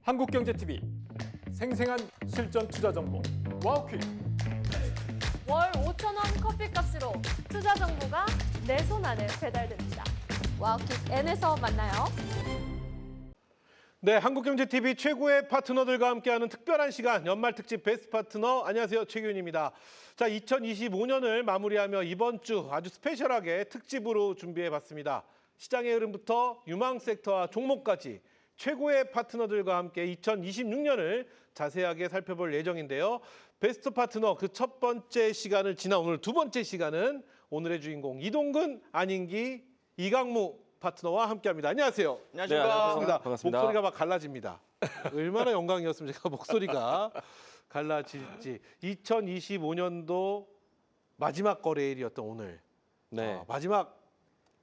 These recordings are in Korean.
한국경제TV 생생한 실전 투자 정보 와우퀴. 월 5,000원 커피값으로 투자 정보가 내 손 안에 배달됩니다. 와우킥 N에서 만나요. 네, 한국경제TV 최고의 파트너들과 함께하는 특별한 시간 연말 특집 베스트 파트너. 안녕하세요, 최규현입니다. 자, 2025년을 마무리하며 이번 주 아주 스페셜하게 특집으로 준비해봤습니다. 시장의 흐름부터 유망 섹터와 종목까지 최고의 파트너들과 함께 2026년을 자세하게 살펴볼 예정인데요. 베스트 파트너 그 첫 번째 시간을 지나 오늘 두 번째 시간은 오늘의 주인공 이동근, 안인기, 이강무 파트너와 함께합니다. 안녕하세요. 안녕하십니까. 네, 반갑습니다. 반갑습니다. 목소리가 막 갈라집니다. 얼마나 영광이었으면 제가 목소리가 갈라질지. 2025년도 마지막 거래일이었던 오늘 네. 마지막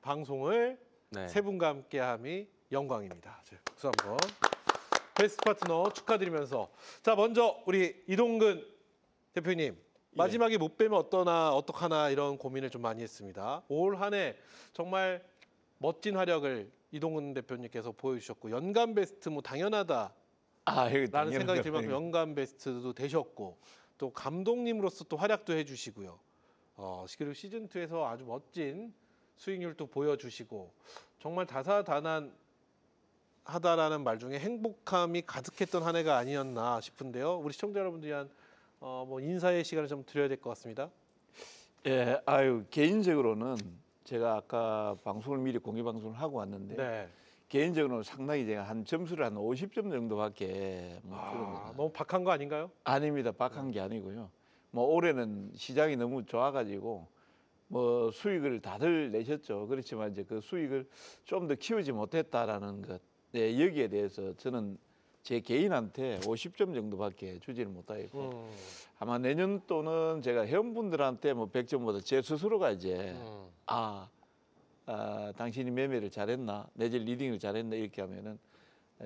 방송을 네. 세 분과 함께함이 영광입니다. 자, 박수 한번. 베스트 파트너 축하드리면서 자, 먼저 우리 이동근 대표님 마지막에 못 빼면 어떡하나 이런 고민을 좀 많이 했습니다. 올 한 해 정말 멋진 활약을 이동근 대표님께서 보여주셨고 연간 베스트 뭐 당연하다 라는 생각이 들 만큼 연간 베스트도 되셨고 또 감독님으로서 또 활약도 해주시고요. 그리고 시즌2에서 아주 멋진 수익률도 보여주시고 정말 다사다난하다라는 말 중에 행복함이 가득했던 한 해가 아니었나 싶은데요. 우리 시청자 여러분들이 한 뭐 인사의 시간을 좀 드려야 될 것 같습니다. 예, 개인적으로는 제가 아까 방송을 미리 공개 방송을 하고 왔는데 네. 개인적으로는 상당히 제가 한 점수를 한 50점 정도밖에 못 주는 너무 박한 거 아닌가요? 아닙니다. 박한 게 아니고요. 뭐 올해는 시장이 너무 좋아가지고 뭐 수익을 다들 내셨죠. 그렇지만 이제 그 수익을 좀 더 키우지 못했다라는 것, 네, 여기에 대해서 저는 제 개인한테 50점 정도밖에 주지를 못하겠고 아마 내년도는 제가 회원분들한테 뭐 100점보다 제 스스로가 이제 당신이 매매를 잘했나 내질 리딩을 잘했나 이렇게 하면은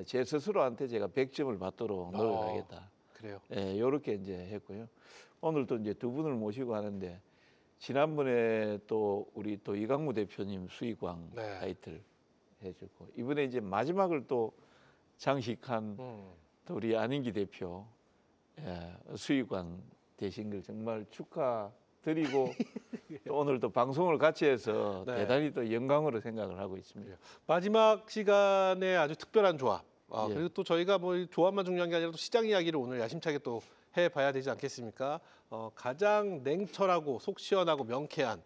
제 스스로한테 제가 100점을 받도록 노력하겠다. 그래요. 예, 이렇게 이제 했고요. 오늘 또 이제 두 분을 모시고 하는데 지난번에 또 우리 또 이강무 대표님 수익왕 네. 타이틀 해주고 이번에 이제 마지막을 또 장식한 또 우리 안인기 대표 수익왕 되신 걸 정말 축하드리고 또 오늘 또 방송을 같이 해서 네. 대단히 또 영광으로 생각을 하고 있습니다. 마지막 시간에 아주 특별한 조합. 예. 그리고 또 저희가 뭐 조합만 중요한 게 아니라 또 시장 이야기를 오늘 야심차게 또 해봐야 되지 않겠습니까? 가장 냉철하고 속 시원하고 명쾌한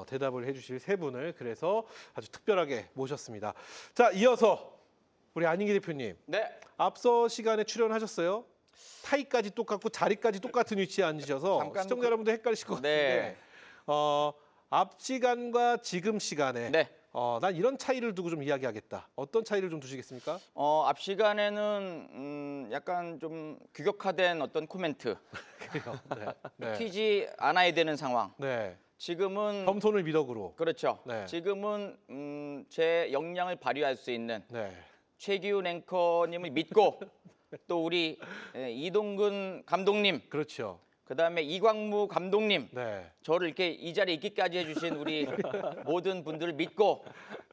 대답을 해주실 세 분을 그래서 아주 특별하게 모셨습니다. 자, 이어서 우리 안인기 대표님. 네. 앞서 시간에 출연하셨어요. 타이까지 똑같고 자리까지 똑같은 위치에 앉으셔서 잠깐 시청자 여러분들 헷갈리실 것 같은데 앞 시간과 지금 시간에 네. 난 이런 차이를 두고 좀 이야기하겠다. 어떤 차이를 좀 두시겠습니까? 앞 시간에는 약간 좀 규격화된 어떤 코멘트, 그래요. 네. 튀지 않아야 되는 상황. 네. 지금은 겸손을 미덕으로. 그렇죠. 네. 지금은 제 역량을 발휘할 수 있는 네. 최기훈 앵커님을 믿고 또 우리 이동근 감독님, 그렇죠. 그다음에 이광무 감독님, 네. 저를 이렇게 이 자리에 있기까지 해주신 우리 모든 분들을 믿고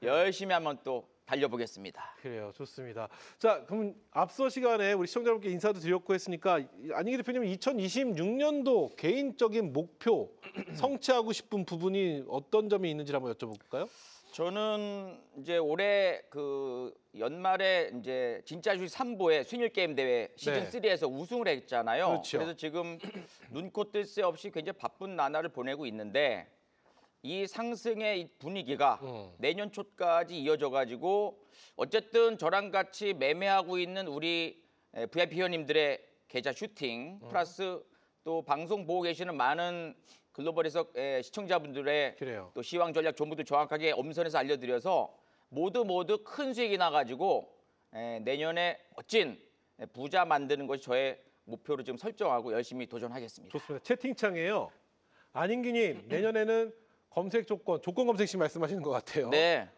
열심히 한번 또 달려보겠습니다. 그래요. 좋습니다. 자, 그럼 앞서 시간에 우리 시청자 여러분께 인사도 드렸고 했으니까 안인기 대표님 2026년도 개인적인 목표 성취하고 싶은 부분이 어떤 점이 있는지 한번 여쭤볼까요? 저는 이제 올해 그 연말에 이제 진짜 주식 3부의 수익률 게임 대회 시즌 3에서 우승을 했잖아요. 그렇죠. 그래서 지금 눈코 뜰 새 없이 굉장히 바쁜 나날을 보내고 있는데 이 상승의 이 분위기가 내년 초까지 이어져 가지고 어쨌든 저랑 같이 매매하고 있는 우리 VIP 회원님들의 계좌 슈팅 플러스 또 방송 보고 계시는 많은 글로벌에서 시청자분들의 그래요. 또 시황 전략 전부들 정확하게 엄선해서 알려드려서 모두 큰 수익이 나가지고 내년에 멋진 부자 만드는 것이 저의 목표로 지금 설정하고 열심히 도전하겠습니다. 좋습니다. 채팅창에요. 안인기님 내년에는 검색 조건 검색식 말씀하시는 것 같아요. 네.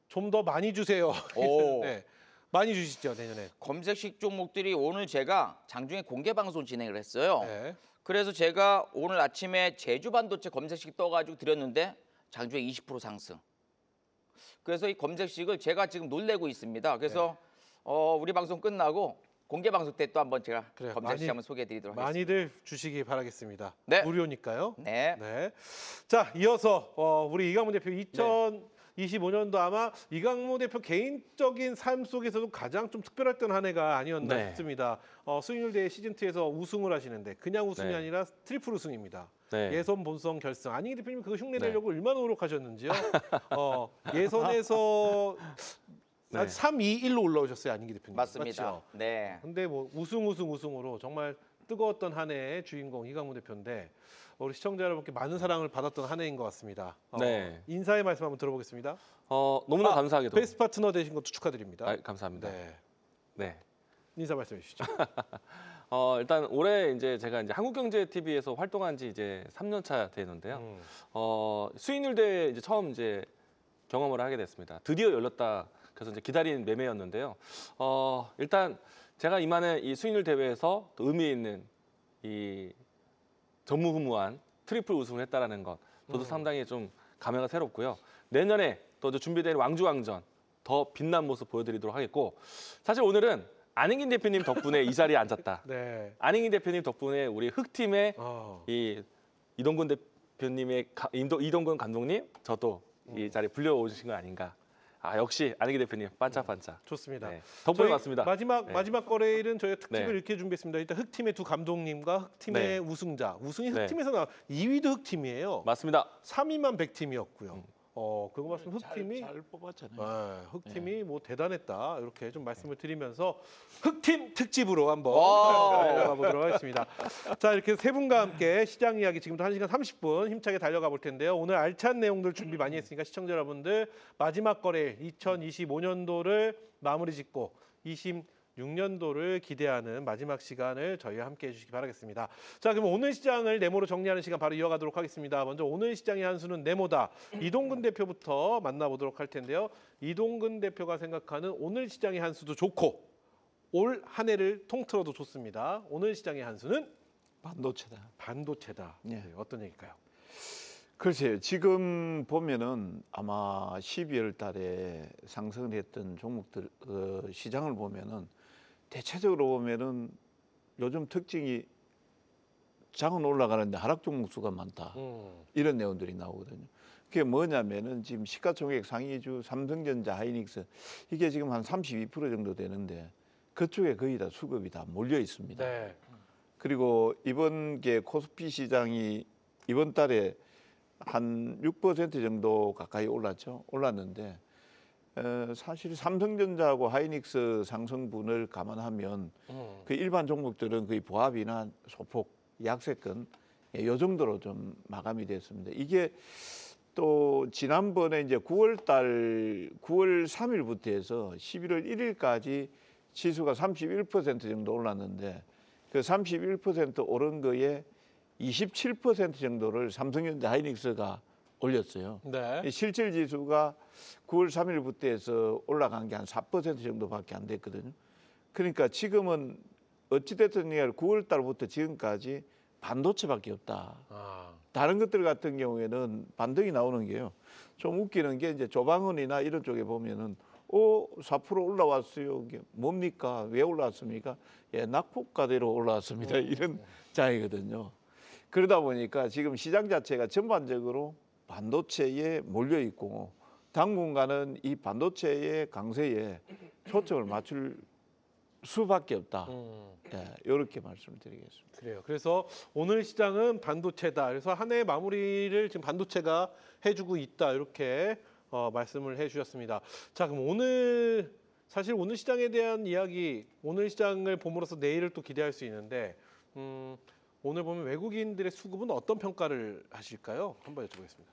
좀 더 많이 주세요. 오. 네. 많이 주시죠 내년에. 검색식 종목들이 오늘 제가 장중에 공개 방송 진행을 했어요. 네. 그래서 제가 오늘 아침에 제주 반도체 검색식 떠가지고 드렸는데 장중에 20% 상승. 그래서 이 검색식을 제가 지금 놀래고 있습니다. 그래서 우리 방송 끝나고 공개 방송 때 또 한번 제가 그래요. 검색시 한번 소개해드리도록 하겠습니다. 많이들 주시기 바라겠습니다. 네. 무료니까요. 네. 네. 자, 이어서 우리 이강무 대표 2025년도 아마 이강무 대표 개인적인 삶 속에서도 가장 좀 특별할 던 한 해가 아니었나 네. 싶습니다. 수익률 대회 시즌 2에서 우승을 하시는데 그냥 우승이 네. 아니라 트리플 우승입니다. 네. 예선, 본선, 결승. 안희기 대표님 그거 흉내 네. 내려고 얼마나 노력하셨는지요. 예선에서 네. 3-2-1로 올라오셨어요, 안희기 대표님. 맞습니다. 맞죠? 네. 근데 뭐 우승으로 정말 뜨거웠던 한 해의 주인공 이강무 대표인데 우리 시청자 여러분께 많은 사랑을 받았던 한 해인 것 같습니다. 네. 인사의 말씀 한번 들어보겠습니다. 너무나 감사하게도. 베스트 파트너 되신 것도 축하드립니다. 감사합니다. 네. 네. 인사 말씀해 주시죠. 일단 올해 이제 제가 이제 한국경제TV에서 활동한 지 이제 3년 차 되는데요. 수익률 대회 이제 처음 이제 경험을 하게 됐습니다. 드디어 열렸다. 그래서 이제 기다린 매매였는데요. 일단 제가 이만한 이 수익률 대회에서 또 의미 있는 이 전무후무한 트리플 우승을 했다라는 것, 저도 상당히 좀 감회가 새롭고요. 내년에 또 이제 준비된 왕주왕전 더 빛난 모습 보여드리도록 하겠고, 사실 오늘은 안익인 대표님 덕분에 이 자리에 앉았다. 네. 안익인 대표님 덕분에 우리 흑팀의 이 이동근 대표님의 이동근 감독님, 저도 이 자리에 불려오신 거 아닌가. 역시 안익인 대표님 반짝반짝. 좋습니다. 네, 덕분에 저희 왔습니다. 마지막 거래일은 저희가 특집을 네. 이렇게 준비했습니다. 일단 흑팀의 두 감독님과 흑팀의 네. 우승자. 우승이 네. 흑팀에서 나와 2위도 흑팀이에요. 맞습니다. 3위만 백팀이었고요. 그거 말씀 흑팀이 잘 뽑았잖아요. 네, 흑팀이 뭐 대단했다 이렇게 좀 말씀을 드리면서 흑팀 특집으로 한번 달려가 보도록 하겠습니다. 자, 이렇게 세 분과 함께 시장 이야기 지금부터 1시간 30분 힘차게 달려가 볼 텐데요. 오늘 알찬 내용들 준비 많이 했으니까 시청자 여러분들 마지막 거래일 2025년도를 마무리 짓고 26년도를 기대하는 마지막 시간을 저희와 함께 해주시기 바라겠습니다. 자, 그럼 오늘 시장을 네모로 정리하는 시간 바로 이어가도록 하겠습니다. 먼저 오늘 시장의 한 수는 네모다. 이동근 대표부터 만나보도록 할 텐데요. 이동근 대표가 생각하는 오늘 시장의 한 수도 좋고 올 한 해를 통틀어도 좋습니다. 오늘 시장의 한 수는 반도체다. 네. 네, 어떤 얘기일까요? 글쎄요. 지금 보면은 아마 12월 달에 상승을 했던 종목들 시장을 보면은 대체적으로 보면은 요즘 특징이 장은 올라가는데 하락 종목 수가 많다. 이런 내용들이 나오거든요. 그게 뭐냐면은 지금 시가총액 상위주 삼성전자, 하이닉스 이게 지금 한 32% 정도 되는데 그쪽에 거의 다 수급이 다 몰려 있습니다. 네. 그리고 이번 게 코스피 시장이 이번 달에 한 6% 정도 가까이 올랐는데 사실 삼성전자하고 하이닉스 상승분을 감안하면 그 일반 종목들은 거의 보합이나 소폭, 약세권 이 정도로 좀 마감이 됐습니다. 이게 또 지난번에 이제 9월 3일부터 해서 11월 1일까지 지수가 31% 정도 올랐는데 그 31% 오른 거에 27% 정도를 삼성전자 하이닉스가 올렸어요. 네. 실질 지수가 9월 3일부터 해서 올라간 게 한 4% 정도밖에 안 됐거든요. 그러니까 지금은 어찌됐든 9월 달부터 지금까지 반도체밖에 없다. 다른 것들 같은 경우에는 반등이 나오는 게요. 좀 웃기는 게 이제 조방은이나 이런 쪽에 보면은 4% 올라왔어요. 이게 뭡니까? 왜 올라왔습니까? 예, 낙폭과대로 올라왔습니다. 이런 장이거든요. 그러다 보니까 지금 시장 자체가 전반적으로 반도체에 몰려 있고 당분간은 이 반도체의 강세에 초점을 맞출 수밖에 없다. 예, 이렇게 말씀을 드리겠습니다. 그래요. 그래서 오늘 시장은 반도체다. 그래서 한 해 마무리를 지금 반도체가 해주고 있다. 이렇게 말씀을 해주셨습니다. 자, 그럼 사실 오늘 시장에 대한 이야기, 오늘 시장을 봄으로써 내일을 또 기대할 수 있는데 오늘 보면 외국인들의 수급은 어떤 평가를 하실까요? 한번 여쭤보겠습니다.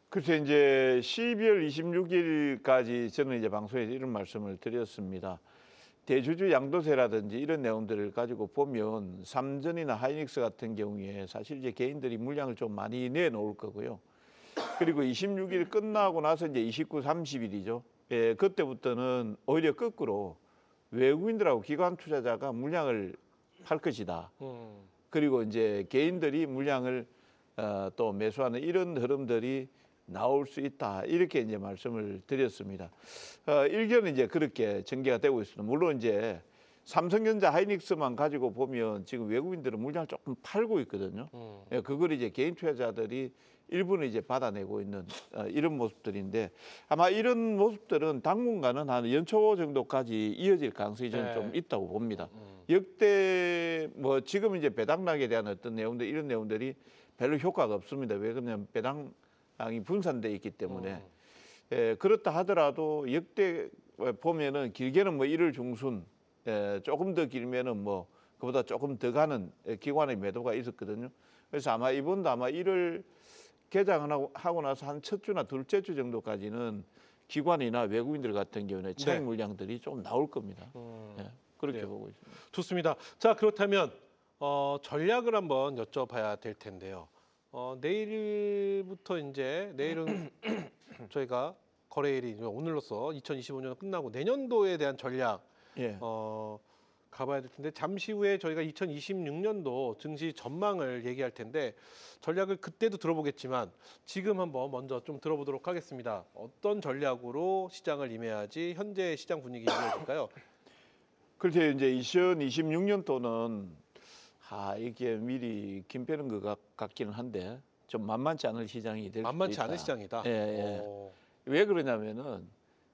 글쎄 이제 12월 26일까지 저는 이제 방송에서 이런 말씀을 드렸습니다. 대주주 양도세라든지 이런 내용들을 가지고 보면 삼전이나 하이닉스 같은 경우에 사실 이제 개인들이 물량을 좀 많이 내놓을 거고요. 그리고 26일 끝나고 나서 이제 29, 30일이죠. 예, 그때부터는 오히려 거꾸로 외국인들하고 기관 투자자가 물량을 팔 것이다. 그리고 이제 개인들이 물량을 또 매수하는 이런 흐름들이 나올 수 있다 이렇게 이제 말씀을 드렸습니다. 일견은 이제 그렇게 전개가 되고 있습니다. 물론 이제 삼성전자 하이닉스만 가지고 보면 지금 외국인들은 물량을 조금 팔고 있거든요. 예, 그걸 이제 개인 투자자들이 일부는 이제 받아내고 있는 이런 모습들인데 아마 이런 모습들은 당분간은 한 연초 정도까지 이어질 가능성이 저는 네. 좀 있다고 봅니다. 역대 뭐 지금 이제 배당락에 대한 어떤 내용들 이런 내용들이 별로 효과가 없습니다. 왜 그러냐면 배당이 분산돼 있기 때문에 예, 그렇다 하더라도 역대 보면은 길게는 뭐 1월 중순 조금 더 길면은 뭐 그보다 조금 더 가는 기관의 매도가 있었거든요. 그래서 아마 이번도 아마 1월 개장을 하고 나서 한 첫 주나 둘째 주 정도까지는 기관이나 외국인들 같은 경우는 차익 네. 물량들이 좀 나올 겁니다. 예, 그렇게 그래요. 보고 있습니다. 좋습니다. 자, 그렇다면 전략을 한번 여쭤봐야 될 텐데요. 내일부터 이제 내일은 저희가 거래일이 오늘로써 2025년 끝나고 내년도에 대한 전략 예. 가봐야 될 텐데 잠시 후에 저희가 2026년도 증시 전망을 얘기할 텐데 전략을 그때도 들어보겠지만 지금 한번 먼저 좀 들어보도록 하겠습니다. 어떤 전략으로 시장을 임해야지 현재 시장 분위기 이어질까요? 그렇게 이제 2026년도는 이게 미리 김 빼는 것 같기는 한데 좀 만만치 않을 시장이 될 수도 있다. 만만치 않은 시장이다. 예, 예. 오. 왜 그러냐면은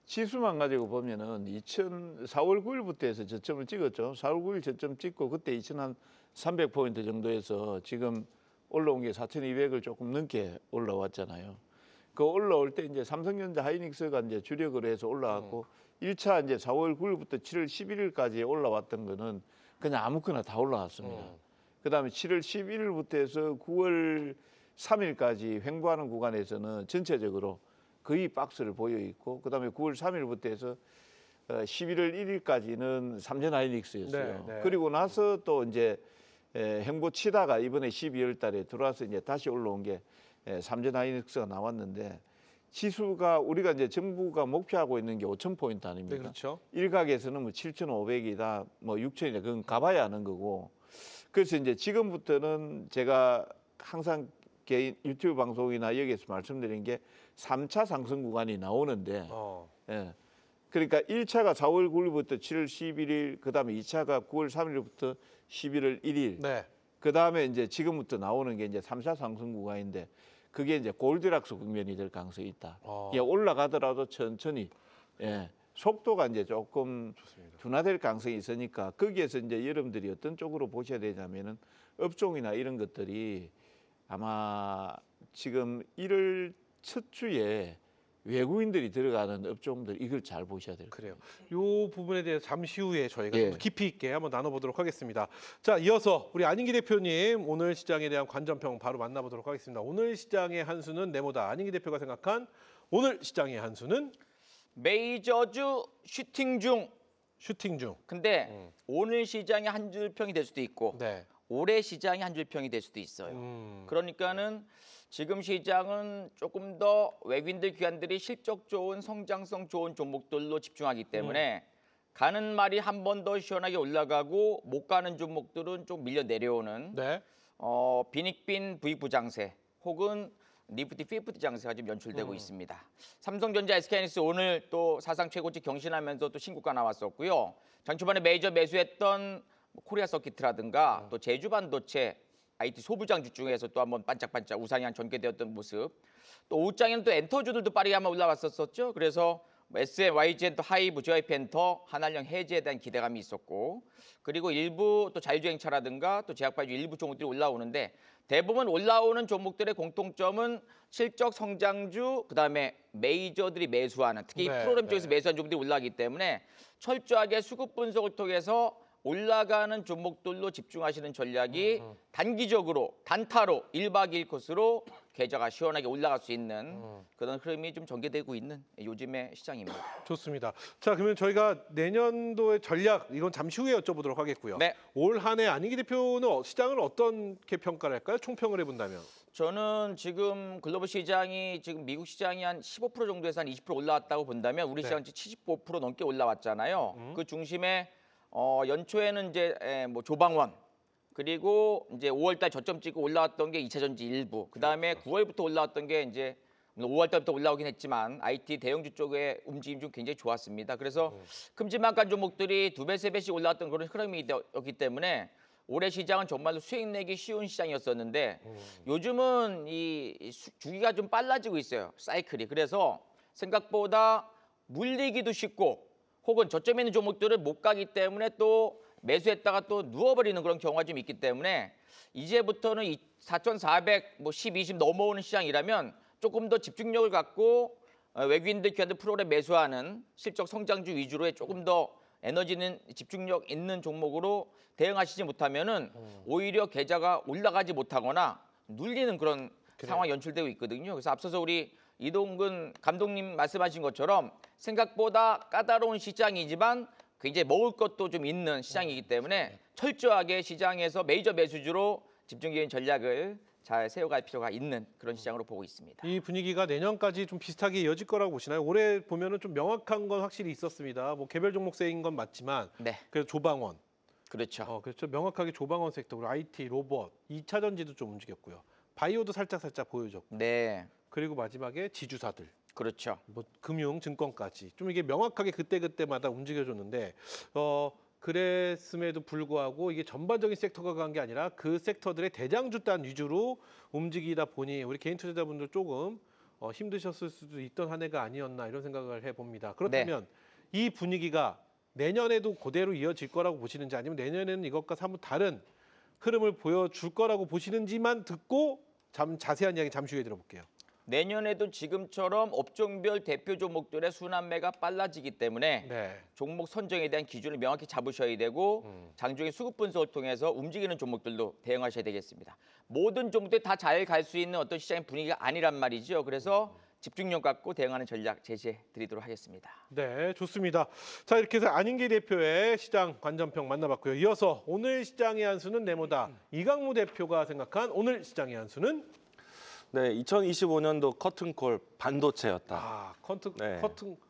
지수만 가지고 보면은 4월 9일부터 해서 저점을 찍었죠. 4월 9일 저점 찍고 그때 2,300포인트 정도에서 지금 올라온 게 4,200을 조금 넘게 올라왔잖아요. 그 올라올 때 이제 삼성전자 하이닉스가 이제 주력으로 해서 올라왔고 1차 이제 4월 9일부터 7월 11일까지 올라왔던 거는 그냥 아무거나 다 올라왔습니다. 그다음에 7월 11일부터 해서 9월 3일까지 횡보하는 구간에서는 전체적으로 거의 박스를 보여 있고 그다음에 9월 3일부터 해서 11월 1일까지는 삼전 하이닉스였어요. 네, 네. 그리고 나서 또 이제 횡보 치다가 이번에 12월 달에 들어와서 이제 다시 올라온 게 삼전 하이닉스가 나왔는데 지수가 우리가 이제 정부가 목표하고 있는 게 5,000포인트 아닙니까? 네, 그렇죠. 일각에서는 뭐 7,500이다, 뭐 6,000이다, 그건 가봐야 하는 거고. 그래서 이제 지금부터는 제가 항상 개인 유튜브 방송이나 여기에서 말씀드린 게 3차 상승 구간이 나오는데, 예. 그러니까 1차가 4월 9일부터 7월 11일, 그 다음에 2차가 9월 3일부터 11월 1일, 네. 그 다음에 이제 지금부터 나오는 게 이제 3차 상승 구간인데, 그게 이제 골드락스 국면이 될 가능성이 있다. 이게 올라가더라도 천천히, 예. 속도가 이제 조금 둔화될 가능성이 있으니까 거기에서 이제 여러분들이 어떤 쪽으로 보셔야 되냐면은 업종이나 이런 것들이 아마 지금 1월 첫 주에 외국인들이 들어가는 업종들 이걸 잘 보셔야 될 거예요. 그래요. 이 부분에 대해서 잠시 후에 저희가 예. 좀 더 깊이 있게 한번 나눠보도록 하겠습니다. 자, 이어서 우리 안인기 대표님 오늘 시장에 대한 관전평 바로 만나보도록 하겠습니다. 오늘 시장의 한 수는 네모다. 안인기 대표가 생각한 오늘 시장의 한 수는 메이저주 슈팅 중. 슈팅 중. 근데 오늘 시장이 한 줄평이 될 수도 있고 네. 올해 시장이 한 줄평이 될 수도 있어요. 그러니까는 지금 시장은 조금 더 외국인들 기관들이 실적 좋은 성장성 좋은 종목들로 집중하기 때문에 가는 말이 한 번 더 시원하게 올라가고 못 가는 종목들은 좀 밀려 내려오는 네. 빈익빈 부익부 장세 혹은 니프티 피프티 장세가 지금 연출되고 있습니다. 삼성전자, SK하이닉스 오늘 또 사상 최고치 경신하면서 또 신고가 나왔었고요. 장 초반에 메이저 매수했던 코리아 서킷이라든가 또 제주 반도체 IT 소부장주 중에서 또 한번 반짝반짝 우상이 한 전개되었던 모습. 또 오후장에는 또 엔터주들도 빠르게 한번 올라왔었죠. 그래서 SM, YGN, 또 하이브, JYP 엔터, 한한령 해지에 대한 기대감이 있었고 그리고 일부 또 자율주행차라든가 또 제약바이오 일부 종목들이 올라오는데 대부분 올라오는 종목들의 공통점은 실적 성장주 그다음에 메이저들이 매수하는 특히 네, 이 프로그램 네. 쪽에서 매수한 종목들이 올라가기 때문에 철저하게 수급 분석을 통해서 올라가는 종목들로 집중하시는 전략이 단기적으로 단타로 1박 2일 코스로 계좌가 시원하게 올라갈 수 있는 그런 흐름이 좀 전개되고 있는 요즘의 시장입니다. 좋습니다. 자, 그러면 저희가 내년도의 전략 이건 잠시 후에 여쭤보도록 하겠고요. 네. 올 한 해 안인기 대표는 시장을 어떻게 평가를 할까요? 총평을 해본다면. 저는 지금 글로벌 시장이 지금 미국 시장이 한 15% 정도에서 한 20% 올라왔다고 본다면 우리 네. 시장이 75% 넘게 올라왔잖아요. 그 중심에 연초에는 이제 뭐 조방원 그리고 이제 5월달 저점 찍고 올라왔던 게 2차 전지 일부. 그다음에 9월부터 올라왔던 게 이제 물론 5월 달부터 올라오긴 했지만 IT 대형주 쪽의 움직임 좀 굉장히 좋았습니다. 그래서 큼지막한 종목들이 2배, 3배씩 올라왔던 그런 흐름이었기 때문에 올해 시장은 정말로 수익 내기 쉬운 시장이었었는데 요즘은 이 주기가 좀 빨라지고 있어요. 사이클이. 그래서 생각보다 물리기도 쉽고 혹은 저점에 있는 종목들을 못 가기 때문에 또 매수했다가 또 누워버리는 그런 경우가 좀 있기 때문에 이제부터는 4,400, 10, 20 넘어오는 시장이라면 조금 더 집중력을 갖고 외국인들 기관들 프로그램 매수하는 실적 성장주 위주로의 조금 더 에너지는 집중력 있는 종목으로 대응하시지 못하면은 오히려 계좌가 올라가지 못하거나 눌리는 그런 상황이 연출되고 있거든요. 그래서 앞서서 우리 이동근 감독님 말씀하신 것처럼 생각보다 까다로운 시장이지만 굉장히 먹을 것도 좀 있는 시장이기 때문에 철저하게 시장에서 메이저 매수주로 집중적인 전략을 잘 세워갈 필요가 있는 그런 시장으로 보고 있습니다. 이 분위기가 내년까지 좀 비슷하게 이어질 거라고 보시나요? 올해 보면은 좀 명확한 건 확실히 있었습니다. 뭐 개별 종목세인 건 맞지만 네, 그래서 조방원, 그렇죠. 그렇죠. 명확하게 조방원 섹터, 그리고 IT, 로봇, 2차 전지도 좀 움직였고요. 바이오도 살짝 보여줬고, 네, 그리고 마지막에 지주사들, 그렇죠. 뭐 금융, 증권까지 좀 이게 명확하게 그때마다 움직여줬는데 그랬음에도 불구하고 이게 전반적인 섹터가 간 게 아니라 그 섹터들의 대장주단 위주로 움직이다 보니 우리 개인 투자자분들 조금 힘드셨을 수도 있던 한 해가 아니었나 이런 생각을 해봅니다. 그렇다면 이 분위기가 내년에도 그대로 이어질 거라고 보시는지 아니면 내년에는 이것과 사뭇 다른 흐름을 보여줄 거라고 보시는지만 듣고 자세한 이야기 잠시 후에 들어볼게요. 내년에도 지금처럼 업종별 대표 종목들의 순환매가 빨라지기 때문에 네. 종목 선정에 대한 기준을 명확히 잡으셔야 되고 장중에 수급 분석을 통해서 움직이는 종목들도 대응하셔야 되겠습니다. 모든 종목들이 다 잘 갈 수 있는 어떤 시장의 분위기가 아니란 말이죠. 그래서 집중력 갖고 대응하는 전략 제시해 드리도록 하겠습니다. 네, 좋습니다. 자, 이렇게 해서 안인기 대표의 시장 관전평 만나봤고요. 이어서 오늘 시장의 한 수는 네모다. 이강무 대표가 생각한 오늘 시장의 한 수는 네, 2025년도 커튼콜 반도체였다. 네.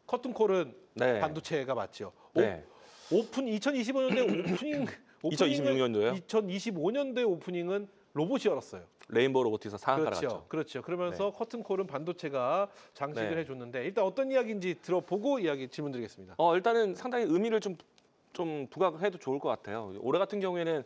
커튼콜은 네. 반도체가 맞죠. 네. 오픈 2025년도에 오프닝 2026년도요? 2025년도에 오프닝은 로봇이 열었어요. 레인보우 로보틱스 상한가를 그렇죠. 갔죠. 그렇죠. 그러면서 커튼콜은 반도체가 장식을 네. 해줬는데 일단 어떤 이야기인지 들어보고 질문 드리겠습니다. 일단은 상당히 의미를 좀 부각해도 좋을 것 같아요. 올해 같은 경우에는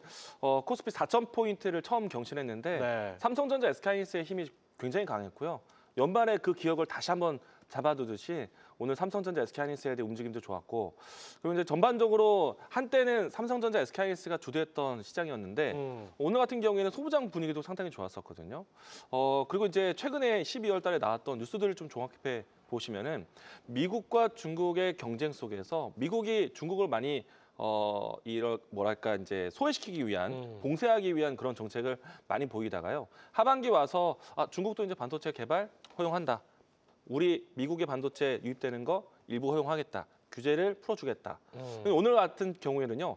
코스피 4,000포인트를 처음 경신했는데 네. 삼성전자, SK하이닉스의 힘이 굉장히 강했고요. 연말에 그 기억을 다시 한번 잡아두듯이 오늘 삼성전자, SK하이닉스에 대한 움직임도 좋았고 그리고 이제 전반적으로 한때는 삼성전자, SK하이닉스가 주도했던 시장이었는데 오늘 같은 경우에는 소부장 분위기도 상당히 좋았었거든요. 그리고 이제 최근에 12월 달에 나왔던 뉴스들을 좀 종합해 보시면은 미국과 중국의 경쟁 속에서 미국이 중국을 많이 뭐랄까 이제 소외시키기 위한 봉쇄하기 위한 그런 정책을 많이 보이다가요. 하반기 와서 중국도 이제 반도체 개발 허용한다. 우리 미국의 반도체 유입되는 거 일부 허용하겠다. 규제를 풀어주겠다. 오늘 같은 경우에는요.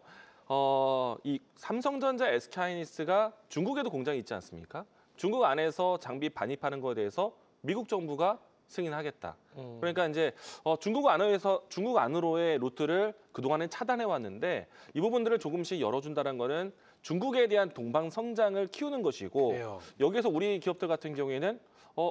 이 삼성전자, SK하이닉스가 중국에도 공장이 있지 않습니까? 중국 안에서 장비 반입하는 거에 대해서 미국 정부가 승인하겠다. 그러니까 이제 중국 안으로의 루트를 그동안은 차단해 왔는데 이 부분들을 조금씩 열어준다는 거는 중국에 대한 동방 성장을 키우는 것이고 그래요. 여기서 우리 기업들 같은 경우에는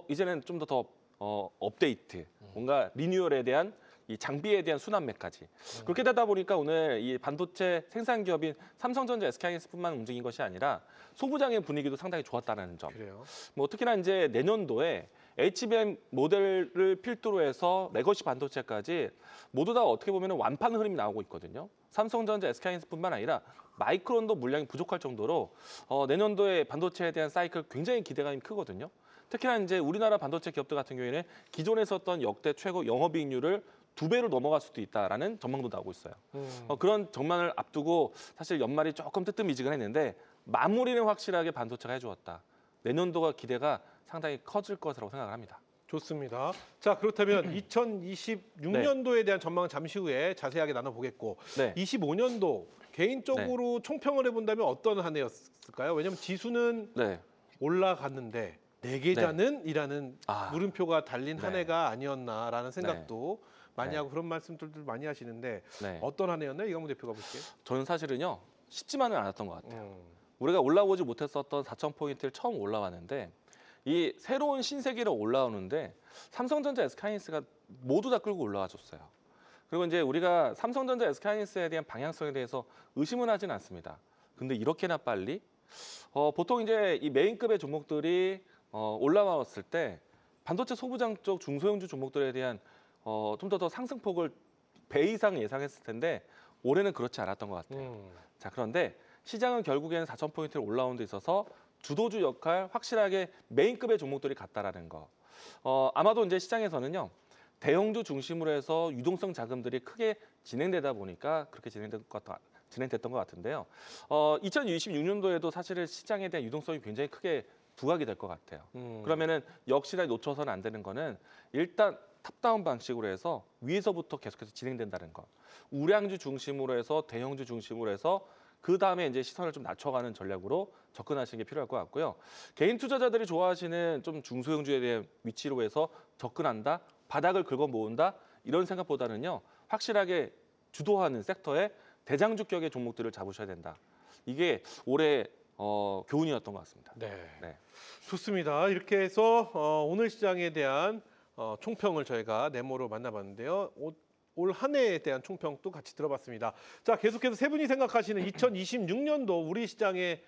이제는 좀 더 업데이트, 뭔가 리뉴얼에 대한 이 장비에 대한 순환매까지 그렇게 되다 보니까 오늘 이 반도체 생산 기업인 삼성전자, SK하이닉스뿐만 움직인 것이 아니라 소부장의 분위기도 상당히 좋았다는 점. 그래요. 뭐 특히나 이제 내년도에 HBM 모델을 필두로 해서 레거시 반도체까지 모두 다 어떻게 보면 완판 흐름이 나오고 있거든요. 삼성전자, SK하이닉스뿐만 아니라 마이크론도 물량이 부족할 정도로 내년도에 반도체에 대한 사이클 굉장히 기대감이 크거든요. 특히나 이제 우리나라 반도체 기업들 같은 경우에는 기존에 썼던 역대 최고 영업이익률을 2배로 넘어갈 수도 있다라는 전망도 나오고 있어요. 그런 전망을 앞두고 사실 연말이 조금 뜨뜻미지근했는데 마무리는 확실하게 반도체가 해주었다. 내년도가 기대가 상당히 커질 것이라고 생각을 합니다. 좋습니다. 자, 그렇다면 2026년도에 대한 전망은 잠시 후에 자세하게 나눠보겠고 네. 25년도 개인적으로 총평을 해본다면 어떤 한 해였을까요? 왜냐하면 지수는 네. 올라갔는데 내 계좌는 이라는 물음표가 달린 한 네. 해가 아니었나라는 생각도 많이 네. 하고 그런 말씀들도 많이 하시는데 네. 어떤 한 해였나요? 이강무 대표가 보시기에? 저는 사실은요. 쉽지만은 않았던 것 같아요. 우리가 올라오지 못했었던 4,000포인트를 처음 올라왔는데 이 새로운 신세계로 올라오는데 삼성전자, SK하이닉스가 모두 다 끌고 올라와 줬어요. 그리고 이제 우리가 삼성전자, SK하이닉스에 대한 방향성에 대해서 의심은 하진 않습니다. 근데 이렇게나 빨리? 보통 이제 이 메인급의 종목들이 올라왔을 때 반도체 소부장 쪽 중소형주 종목들에 대한 좀 더 상승폭을 배 이상 예상했을 텐데 올해는 그렇지 않았던 것 같아요. 자, 그런데 시장은 결국에는 4,000포인트를 올라오는 데 있어서 주도주 역할 확실하게 메인급의 종목들이 같다라는 거. 아마도 이제 시장에서는요. 대형주 중심으로 해서 유동성 자금들이 크게 진행되다 보니까 그렇게 진행됐던 것 같은데요. 2026년도에도 사실은 시장에 대한 유동성이 굉장히 크게 부각이 될 것 같아요. 그러면은 역시나 놓쳐서는 안 되는 거는 일단 탑다운 방식으로 해서 위에서부터 계속해서 진행된다는 거. 우량주 중심으로 해서 대형주 중심으로 해서 그 다음에 이제 시선을 좀 낮춰가는 전략으로 접근하시는 게 필요할 것 같고요. 개인 투자자들이 좋아하시는 좀 중소형주에 대한 위치로 해서 접근한다, 바닥을 긁어 모은다 이런 생각보다는요. 확실하게 주도하는 섹터의 대장주격의 종목들을 잡으셔야 된다. 이게 올해 교훈이었던 것 같습니다. 네. 좋습니다. 이렇게 해서 오늘 시장에 대한 총평을 저희가 네모로 만나봤는데요. 올 한 해에 대한 총평도 같이 들어봤습니다. 자, 계속해서 세 분이 생각하시는 2026년도 우리 시장의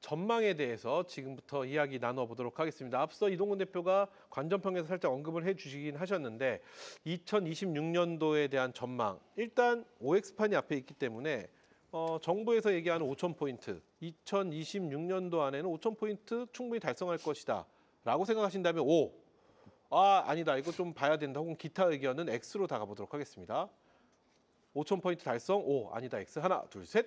전망에 대해서 지금부터 이야기 나눠보도록 하겠습니다. 앞서 이동근 대표가 관전평에서 살짝 언급을 해주시긴 하셨는데 2026년도에 대한 전망. 일단 OX판이 앞에 있기 때문에 정부에서 얘기하는 5,000포인트, 2026년도 안에는 5,000포인트 충분히 달성할 것이다 라고 생각하신다면 O, 아니다 이거 좀 봐야 된다 혹은 기타 의견은 X로 다가보도록 하겠습니다. 5,000포인트 달성 O, 아니다 X. 하나, 둘, 셋.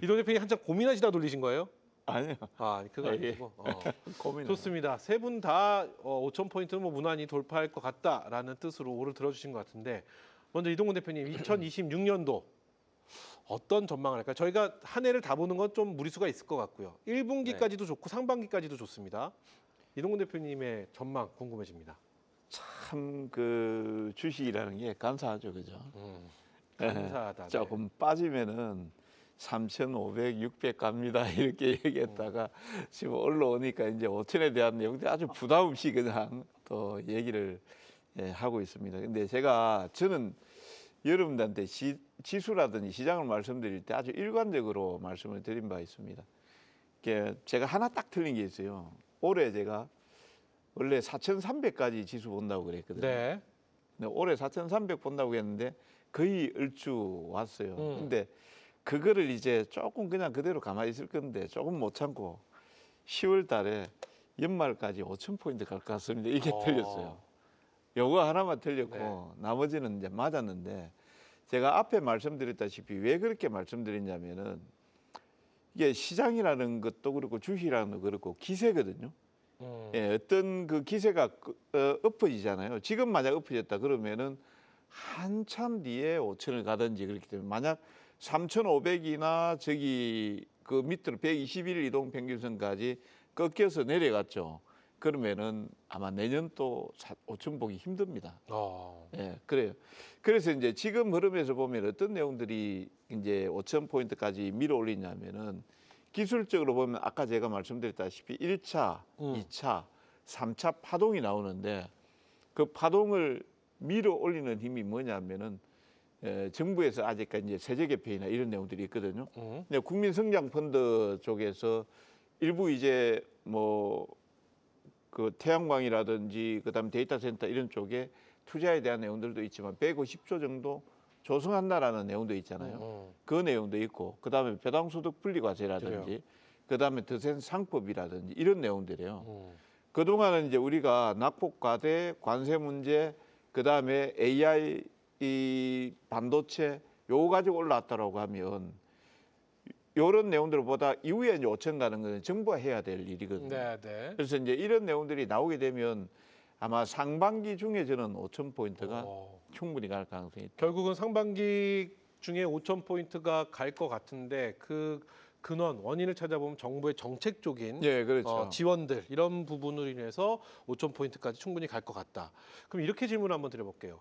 이동 대표님 한참 고민하시다 돌리신 거예요? 아니요. 그거 아니고. 고민. 좋습니다. 세 분 다 5,000포인트는 뭐 무난히 돌파할 것 같다라는 뜻으로 O를 들어주신 것 같은데 먼저 이동근 대표님 2026년도 어떤 전망을 할까요? 저희가 한 해를 다 보는 건 좀 무리수가 있을 것 같고요. 1분기까지도 좋고 상반기까지도 좋습니다. 이동근 대표님의 전망 궁금해집니다. 참 그 주식이라는 게 간사하죠, 그죠? 감사하다. 조금 빠지면은 3,500, 600 갑니다 이렇게 얘기했다가 지금 올라오니까 이제 5,000에 대한 내용들이 아주 부담 없이 그냥 또 얘기를 하고 있습니다. 근데 저는 여러분들한테 지수라든지 시장을 말씀드릴 때 아주 일관적으로 말씀을 드린 바 있습니다. 제가 하나 딱 틀린 게 있어요. 올해 제가 원래 4,300까지 지수 본다고 그랬거든요. 네. 근데 올해 4,300 본다고 했는데 거의 얼추 왔어요. 근데 그거를 이제 조금 그냥 그대로 가만히 있을 건데 조금 못 참고 10월 달에 연말까지 5,000포인트 갈 것 같습니다. 이게 틀렸어요. 요거 하나만 틀렸고 나머지는 이제 맞았는데 제가 앞에 말씀드렸다시피 왜 그렇게 말씀드렸냐면은 이게 시장이라는 것도 그렇고 주식이라는 것도 그렇고 기세거든요. 어떤 그 기세가 엎어지잖아요. 지금 만약 엎어졌다 그러면은 한참 뒤에 5,000을 가든지 그렇기 때문에 만약 3,500이나 저기 그 밑으로 121일 이동 평균선까지 꺾여서 내려갔죠. 그러면은 아마 내년 또 5,000 보기 힘듭니다. 그래요. 그래서 이제 지금 흐름에서 보면 어떤 내용들이 이제 5,000포인트까지 밀어 올리냐면은 기술적으로 보면 아까 제가 말씀드렸다시피 1차, 2차, 3차 파동이 나오는데 그 파동을 밀어 올리는 힘이 뭐냐면은 정부에서 아직까지 이제 세제 개편이나 이런 내용들이 있거든요. 근데 국민성장펀드 쪽에서 일부 이제 뭐 그 태양광이라든지 그다음 데이터 센터 이런 쪽에 투자에 대한 내용들도 있지만 150조 정도 조성한다라는 내용도 있잖아요. 그 내용도 있고 그다음에 배당소득 분리과세라든지 그다음에 더 센 상법이라든지 이런 내용들이에요. 그동안은 이제 우리가 낙폭과대, 관세 문제, 그다음에 AI 이 반도체 요거 가지고 올라왔다라고 하면 이런 내용들보다 이후에 이제 5,000 가는 거는 정부가 해야 될 일이거든요. 그래서 이제 이런 내용들이 나오게 되면 아마 상반기 중에 저는 5,000포인트가 충분히 갈 가능성이 있다. 결국은 상반기 중에 5,000포인트가 갈 것 같은데 그 근원, 원인을 찾아보면 정부의 정책적인 그렇죠. 지원들 이런 부분으로 인해서 5,000포인트까지 충분히 갈 것 같다. 그럼 이렇게 질문 한번 드려볼게요.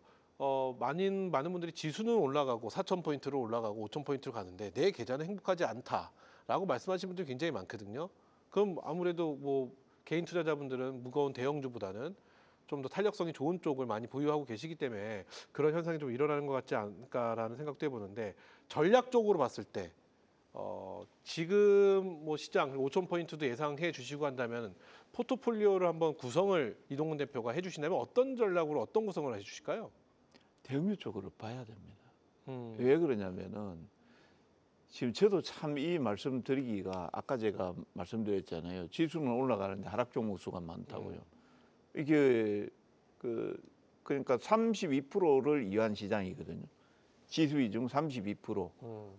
많은 분들이 지수는 올라가고 4,000포인트로 올라가고 5,000포인트로 가는데 내 계좌는 행복하지 않다. 라고 말씀하시는 분들이 굉장히 많거든요. 그럼 아무래도 뭐 개인 투자자분들은 무거운 대형주보다는 좀 더 탄력성이 좋은 쪽을 많이 보유하고 계시기 때문에 그런 현상이 좀 일어나는 것 같지 않을까라는 생각도 해보는데 전략적으로 봤을 때 지금 뭐 시장 5,000포인트도 예상해 주시고 한다면 포트폴리오를 한번 구성을 이동근 대표가 해주신다면 어떤 전략으로 어떤 구성을 해주실까요? 대형주 쪽으로 봐야 됩니다. 왜 그러냐면은 지금 저도 참 이 말씀 드리기가 아까 제가 말씀드렸잖아요. 지수는 올라가는데 하락 종목 수가 많다고요. 이게 그러니까 32%를 이한 시장이거든요. 지수 비중 32%,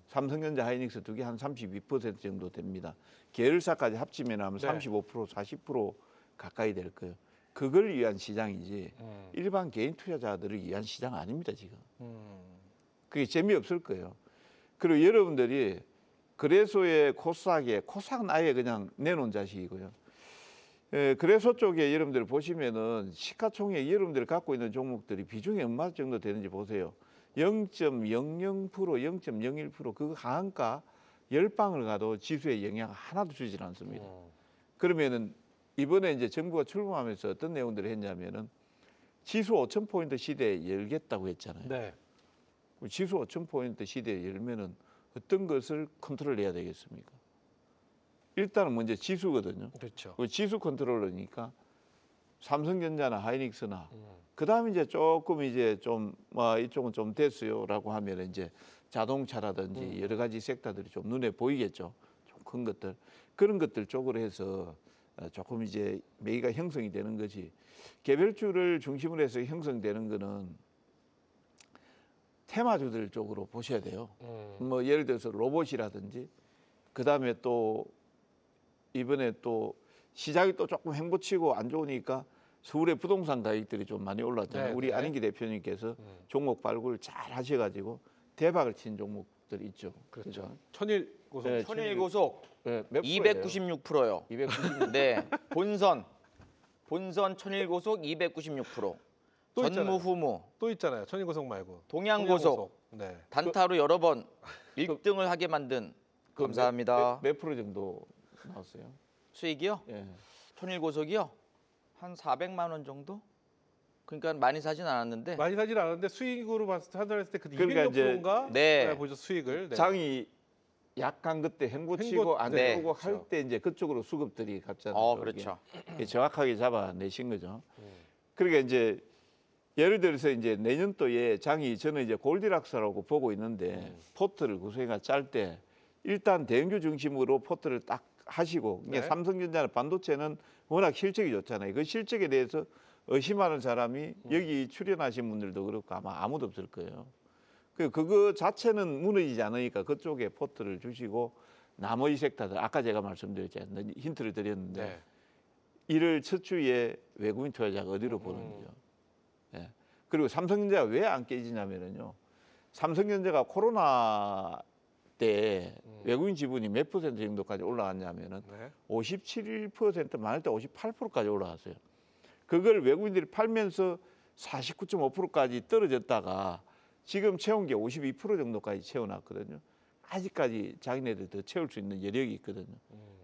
삼성전자, 하이닉스 두 개 한 32% 정도 됩니다. 계열사까지 합치면 하면 네. 35%, 40% 가까이 될 거예요. 그걸 위한 시장이지 일반 개인 투자자들을 위한 시장 아닙니다 지금. 그게 재미없을 거예요. 그리고 여러분들이 거래소의 코스닥은 아예 그냥 내놓은 자식이고요. 거래소 쪽에 여러분들 보시면은 시가총액 여러분들이 갖고 있는 종목들이 비중이 얼마 정도 되는지 보세요. 0.00%, 0.01% 그거 하한가 10방을 가도 지수에 영향 하나도 주질 않습니다. 그러면은 이번에 이제 정부가 출범하면서 어떤 내용들을 했냐면은 지수 5,000포인트 시대에 열겠다고 했잖아요. 네. 지수 5,000포인트 시대에 열면은 어떤 것을 컨트롤해야 되겠습니까? 일단은 먼저 지수거든요. 그렇죠. 그 지수 컨트롤러니까 삼성전자나 하이닉스나 그다음에 이제 조금 이제 좀 이쪽은 좀 됐어요라고 하면 이제 자동차라든지 여러 가지 섹터들이 좀 눈에 보이겠죠. 좀 큰 것들 그런 것들 쪽으로 해서 조금 이제 매기가 형성이 되는 거지. 개별주를 중심으로 해서 형성되는 거는 테마주들 쪽으로 보셔야 돼요. 뭐 예를 들어서 로봇이라든지 그다음에 또 이번에 또 시장이 또 조금 행보치고 안 좋으니까 서울의 부동산 가격들이 좀 많이 올랐잖아요. 네, 우리 네. 안인기 대표님께서 종목 발굴 잘 하셔가지고 대박을 친 종목들이 있죠. 그렇죠. 천일고속. 네, 천일고속 네, 몇 296%요. 296. 네, 본선 천일고속 296%. 또 있잖아요. 전무후무, 또 있잖아요. 천일고속 말고. 동양고속, 네. 단타로 여러 번 1등을 하게 만든 감사합니다. 몇 프로 정도 나왔어요? 수익이요? 예. 천일고속이요? 한 400만 원 정도? 그러니까 많이 사진 않았는데 많이 사진 않았는데 수익으로 봤을 때 환산했을 때 그 그러니까 200여 이제 프로인가? 네. 보죠 수익을. 네. 장이 약간 그때 행보치고 안 네. 오고 할 때 이제 그쪽으로 수급들이 갔잖아요. 그렇죠. 정확하게 잡아내신 거죠. 그러니까 이제 예를 들어서 이제 내년도에 장이 저는 이제 골디락스라고 보고 있는데 포트를 구성해가 짤 때 일단 대형주 중심으로 포트를 딱 하시고 네. 삼성전자나 반도체는 워낙 실적이 좋잖아요. 그 실적에 대해서 의심하는 사람이 여기 출연하신 분들도 그렇고 아마 아무도 없을 거예요. 그거 자체는 무너지지 않으니까 그쪽에 포트를 주시고 나머지 섹터들 아까 제가 말씀드렸잖아요. 힌트를 드렸는데 네. 이를 첫 주에 외국인 투자자가 어디로 보는지요. 예. 그리고 삼성전자가 왜 안 깨지냐면요. 삼성전자가 코로나 때 외국인 지분이 몇 퍼센트 정도까지 올라갔냐면은 네. 57% 많을 때 58%까지 올라갔어요. 그걸 외국인들이 팔면서 49.5%까지 떨어졌다가 지금 채운 게 52% 정도까지 채워놨거든요. 아직까지 자기네들 더 채울 수 있는 여력이 있거든요.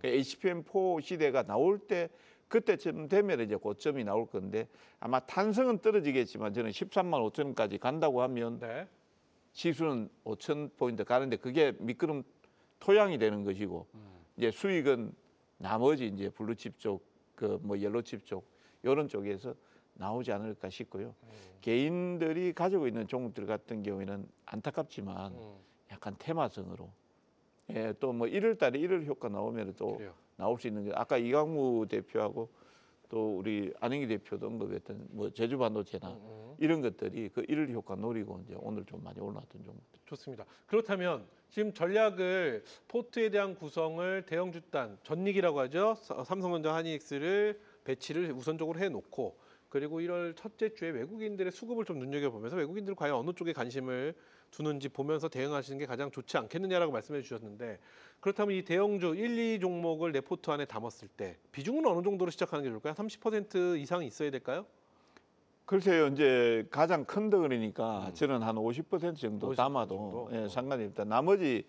HPM4 시대가 나올 때 그때쯤 되면 이제 고점이 나올 건데 아마 탄성은 떨어지겠지만 저는 13만 5천 원까지 간다고 하면 네. 지수는 5천 포인트 가는데 그게 미끄럼 토양이 되는 것이고 이제 수익은 나머지 이제 블루칩 쪽, 그 뭐 옐로칩 쪽 이런 쪽에서 나오지 않을까 싶고요. 개인들이 가지고 있는 종목들 같은 경우에는 안타깝지만 약간 테마성으로 예, 또 뭐 1월달에 1월 효과 나오면 또 그래요. 나올 수 있는 게 아까 이강무 대표하고 또 우리 안행기 대표도 언급했던 뭐 제주 반도체나 이런 것들이 그 1월 효과 노리고 이제 오늘 좀 많이 올라왔던 종목들. 좋습니다. 그렇다면 지금 전략을 포트에 대한 구성을 대형주단 전닉이라고 하죠. 삼성전자, 하이닉스를 배치를 우선적으로 해놓고 그리고 1월 첫째 주에 외국인들의 수급을 좀 눈여겨보면서 외국인들은 과연 어느 쪽에 관심을 두는지 보면서 대응하시는 게 가장 좋지 않겠느냐라고 말씀해 주셨는데 그렇다면 이 대형주 1, 2종목을 내 포트 안에 담았을 때 비중은 어느 정도로 시작하는 게 좋을까요? 30% 이상이 있어야 될까요? 글쎄요, 이제 가장 큰 덩어리니까 저는 한 50% 정도 50% 담아도 정도? 예, 상관이 없다. 나머지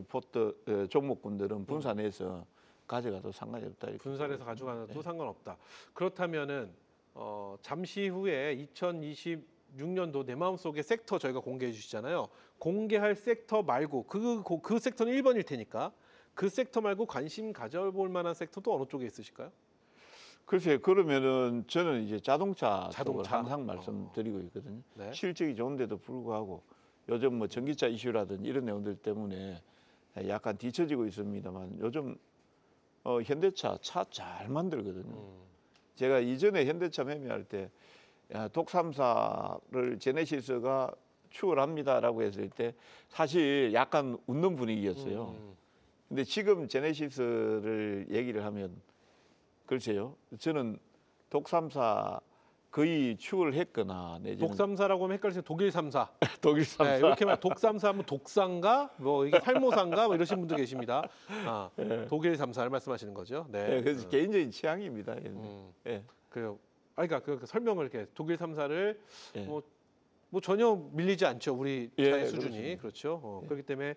포트 종목군들은 분산해서 가져가도 상관이 없다. 이렇게 분산해서 가져가도 상관없다. 그렇다면은 잠시 후에 2026년도 내 마음속의 섹터 저희가 공개해 주시잖아요. 공개할 섹터 말고 그 섹터는 1번일 테니까 그 섹터 말고 관심 가져볼 만한 섹터도 어느 쪽에 있으실까요? 글쎄요. 그러면은 저는 이제 자동차 쪽을 자동차? 항상 말씀드리고 있거든요. 네. 실적이 좋은데도 불구하고 요즘 뭐 전기차 이슈라든지 이런 내용들 때문에 약간 뒤처지고 있습니다만 요즘 현대차 차 잘 만들거든요. 제가 이전에 현대차 매매할 때 독3사를 제네시스가 추월합니다라고 했을 때 사실 약간 웃는 분위기였어요. 근데 지금 제네시스를 얘기를 하면 글쎄요. 저는 독3사 거의 추월했거나 내지는 독3사라고 하면 헷갈리시면 독일 3사. 독일 3사 네, 이렇게 말 독3사 하면 독산가 뭐 이게 살모산가 뭐 이러신 분도 계십니다. 독일 3사를 말씀하시는 거죠. 네. 네, 그래서 개인적인 취향입니다. 예. 그래요. 그러니까 그 설명을 이렇게 독일 3사를 예. 뭐 전혀 밀리지 않죠. 우리 예, 차의 수준이. 그렇습니다. 그렇죠. 그렇기 때문에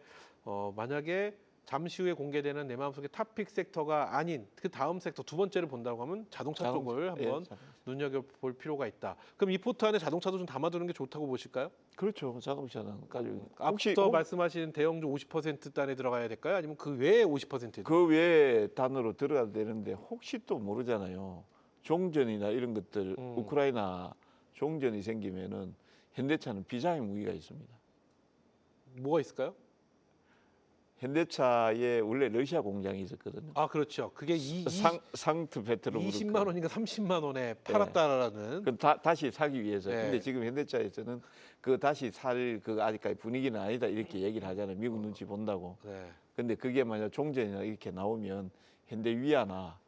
만약에 잠시 후에 공개되는 내 마음속의 탑픽 섹터가 아닌 그 다음 sek터 두 번째를 본다고 하면 자동차 쪽을 한번 눈여겨볼 필요가 있다. 그럼 이 포트 안에 자동차도 좀 담아두는 게 좋다고 보실까요? 그렇죠. 자동차는 가지고 앞서 말씀하신 대형주 50% 단에 들어가야 될까요? 아니면 그 외에 50%? 그 외에 단으로 들어가야 되는데 혹시 또 모르잖아요. 종전이나 이런 것들 우크라이나 종전이 생기면은 현대차는 비장의 무기가 있습니다. 뭐가 있을까요? 현대차에 원래 러시아 공장이 있었거든요. 아 그렇죠. 그게 상트페트로부르크 20만 원인가 30만 원에 팔았다라는. 그 다시 사기 위해서. 네. 근데 지금 현대차에서는 그 다시 살 그 아직까지 분위기는 아니다 이렇게 얘기를 하잖아요. 미국 눈치 본다고. 네. 근데 그게 만약 종전이나 이렇게 나오면 현대 위아나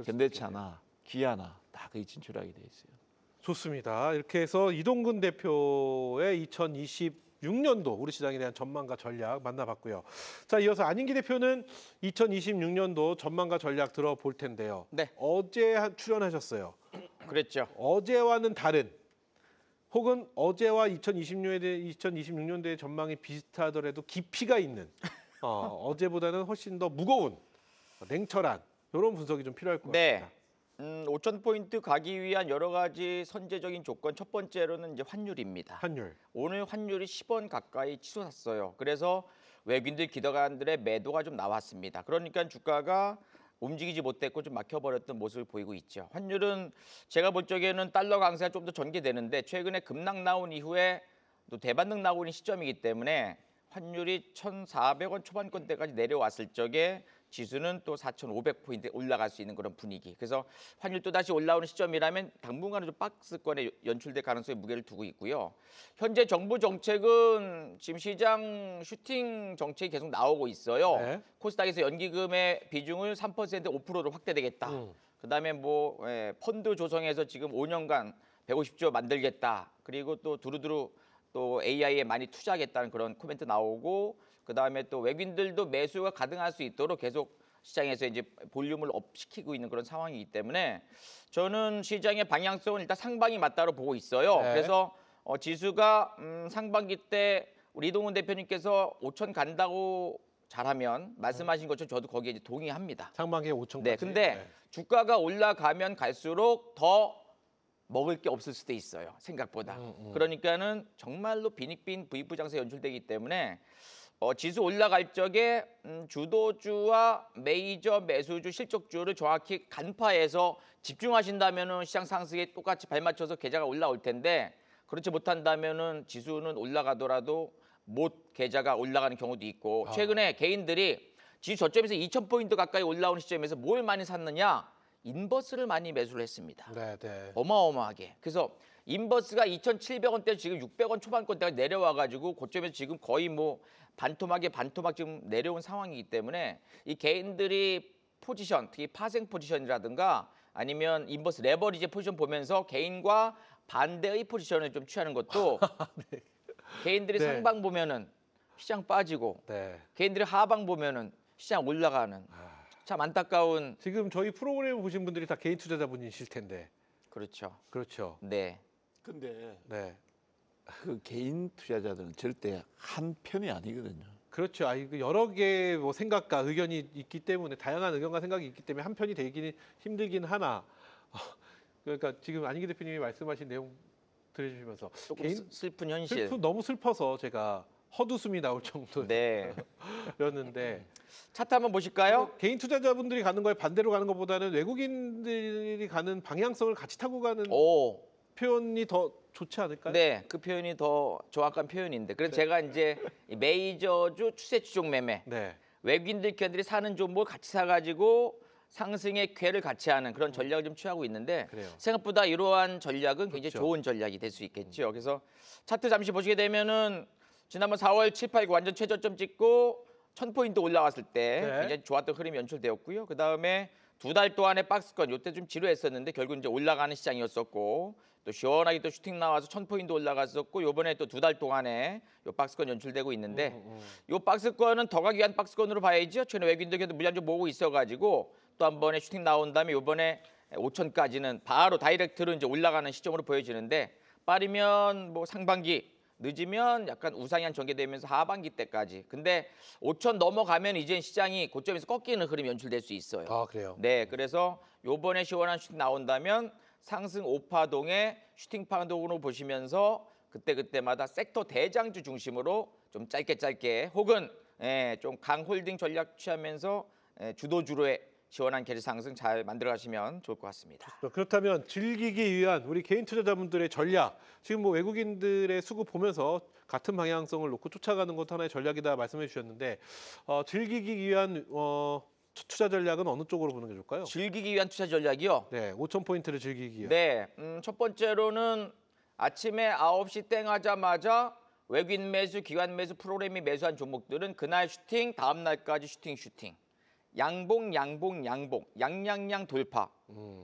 현대차나 기아나 다 거의 진출하게 돼 있어요. 좋습니다. 이렇게 해서 이동근 대표의 2026년도 우리 시장에 대한 전망과 전략 만나봤고요. 자, 이어서 안인기 대표는 2026년도 전망과 전략 들어볼 텐데요. 네. 어제 출연하셨어요. 그랬죠. 어제와는 다른 혹은 어제와 2026년도의 전망이 비슷하더라도 깊이가 있는 어제보다는 훨씬 더 무거운 냉철한 이런 분석이 좀 필요할 것 네. 같습니다. 5,000포인트 가기 위한 여러 가지 선제적인 조건 첫 번째로는 이제 환율입니다. 환율. 오늘 환율이 10원 가까이 치솟았어요. 그래서 외국인들 기관들의 매도가 좀 나왔습니다. 그러니까 주가가 움직이지 못했고 좀 막혀버렸던 모습을 보이고 있죠. 환율은 제가 볼 적에는 달러 강세가 좀 더 전개되는데 최근에 급락 나온 이후에 또 대반등 나오는 시점이기 때문에 환율이 1,400원 초반권대까지 내려왔을 적에 지수는 또 4,500포인트 올라갈 수 있는 그런 분위기. 그래서 환율 또 다시 올라오는 시점이라면 당분간은 좀 박스권에 연출될 가능성에 무게를 두고 있고요. 현재 정부 정책은 지금 시장 슈팅 정책이 계속 나오고 있어요. 네. 코스닥에서 연기금의 비중을 3% 5%로 확대되겠다. 그다음에 펀드 조성해서 지금 5년간 150조 만들겠다. 그리고 또 두루두루 또 AI에 많이 투자하겠다는 그런 코멘트 나오고 그다음에 또 외국인들도 매수가 가능할 수 있도록 계속 시장에서 이제 볼륨을 업시키고 있는 그런 상황이기 때문에 저는 시장의 방향성은 일단 상방이 맞다로 보고 있어요. 네. 그래서 지수가 상반기 때 우리 이동훈 대표님께서 5천 간다고 잘하면 말씀하신 것처럼 저도 거기에 이제 동의합니다. 상반기에 5천까지. 네, 근데 주가가 올라가면 갈수록 더 먹을 게 없을 수도 있어요. 생각보다. 그러니까는 정말로 빈익빈 V 장세 연출되기 때문에 지수 올라갈 적에 주도주와 메이저 매수주 실적주를 정확히 간파해서 집중하신다면은 시장 상승에 똑같이 발맞춰서 계좌가 올라올 텐데 그렇지 못한다면은 지수는 올라가더라도 못 계좌가 올라가는 경우도 있고 최근에 개인들이 지수 저점에서 2,000포인트 가까이 올라오는 시점에서 뭘 많이 샀느냐? 인버스를 많이 매수를 했습니다. 네, 네. 어마어마하게. 그래서 인버스가 2,700원대 지금 600원 초반권대가 내려와가지고 고점에서 지금 거의 뭐 반토막 지금 내려온 상황이기 때문에 이 개인들이 포지션, 특히 파생 포지션이라든가 아니면 인버스 레버리지 포지션 보면서 개인과 반대의 포지션을 좀 취하는 것도 네. 개인들이 네. 상방 보면은 시장 빠지고 네. 개인들이 하방 보면은 시장 올라가는 참 안타까운. 지금 저희 프로그램 보신 분들이 다 개인 투자자분이실 텐데. 그렇죠. 그렇죠. 네. 근데 네. 그 개인 투자자들은 절대 한 편이 아니거든요. 그렇죠. 이거 여러 개의 뭐 생각과 의견이 있기 때문에 다양한 의견과 생각이 있기 때문에 한 편이 되기는 힘들긴 하나. 그러니까 지금 안희기 대표님이 말씀하신 내용 들으시면서 조금 슬픈 현실. 너무 슬퍼서 제가 헛웃음이 나올 네. 정도였는데 차트 한번 보실까요? 개인 투자자분들이 가는 거에 반대로 가는 것보다는 외국인들이 가는 방향성을 같이 타고 가는 오. 표현이 더 좋지 않을까요? 네, 그 표현이 더 정확한 표현인데. 그래서 제가 이제 이 메이저주 추세 추종 매매, 네. 외국인들 기관들이 사는 종목을 같이 사가지고 상승의 궤를 같이 하는 그런 전략을 좀 취하고 있는데 그래요. 생각보다 이러한 전략은 굉장히 그렇죠. 좋은 전략이 될 수 있겠죠. 그래서 차트 잠시 보시게 되면은 지난번 4월 7, 8, 9 완전 최저점 찍고 1000포인트 올라왔을 때 네. 굉장히 좋았던 흐름이 연출되었고요. 그 다음에 2달 동안의 박스권 이때 좀 지루했었는데 결국 이제 올라가는 시장이었었고 또 시원하게 또 슈팅 나와서 1000포인트 올라갔었고 요번에 또 2달 동안에 요 박스권 연출되고 있는데 요 박스권은 더 가기 위한 박스권으로 봐야죠. 최근에 외국인들께도 물량좀 모으고 있어가지고 또 한 번에 슈팅 나온 다음에 요번에 5천까지는 바로 다이렉트로 이제 올라가는 시점으로 보여지는데 빠르면 뭐 상반기 늦으면 약간 우상향 전개되면서 하반기 때까지. 근데 5천 넘어가면 이제 시장이 고점에서 꺾이는 흐름이 연출될 수 있어요. 아, 그래요. 네, 그래서 요번에 시원한 슈팅 나온다면 상승 5파동의 슈팅 파동으로 보시면서 그때마다 섹터 대장주 중심으로 좀 짧게 혹은 좀 강홀딩 전략 취하면서 주도주로의 시원한 계리 상승 잘 만들어 가시면 좋을 것 같습니다. 그렇다면 즐기기 위한 우리 개인 투자자분들의 전략, 지금 뭐 외국인들의 수급 보면서 같은 방향성을 놓고 쫓아가는 것도 하나의 전략이다 말씀해 주셨는데 즐기기 위한 투자 전략은 어느 쪽으로 보는 게 좋을까요? 즐기기 위한 투자 전략이요. 네, 5,000포인트를 즐기기 위한. 네, 첫 번째로는 아침에 9시 땡 하자마자 외국인 매수, 기관 매수 프로그램이 매수한 종목들은 그날 슈팅, 다음 날까지 슈팅. 양봉, 양양양 돌파.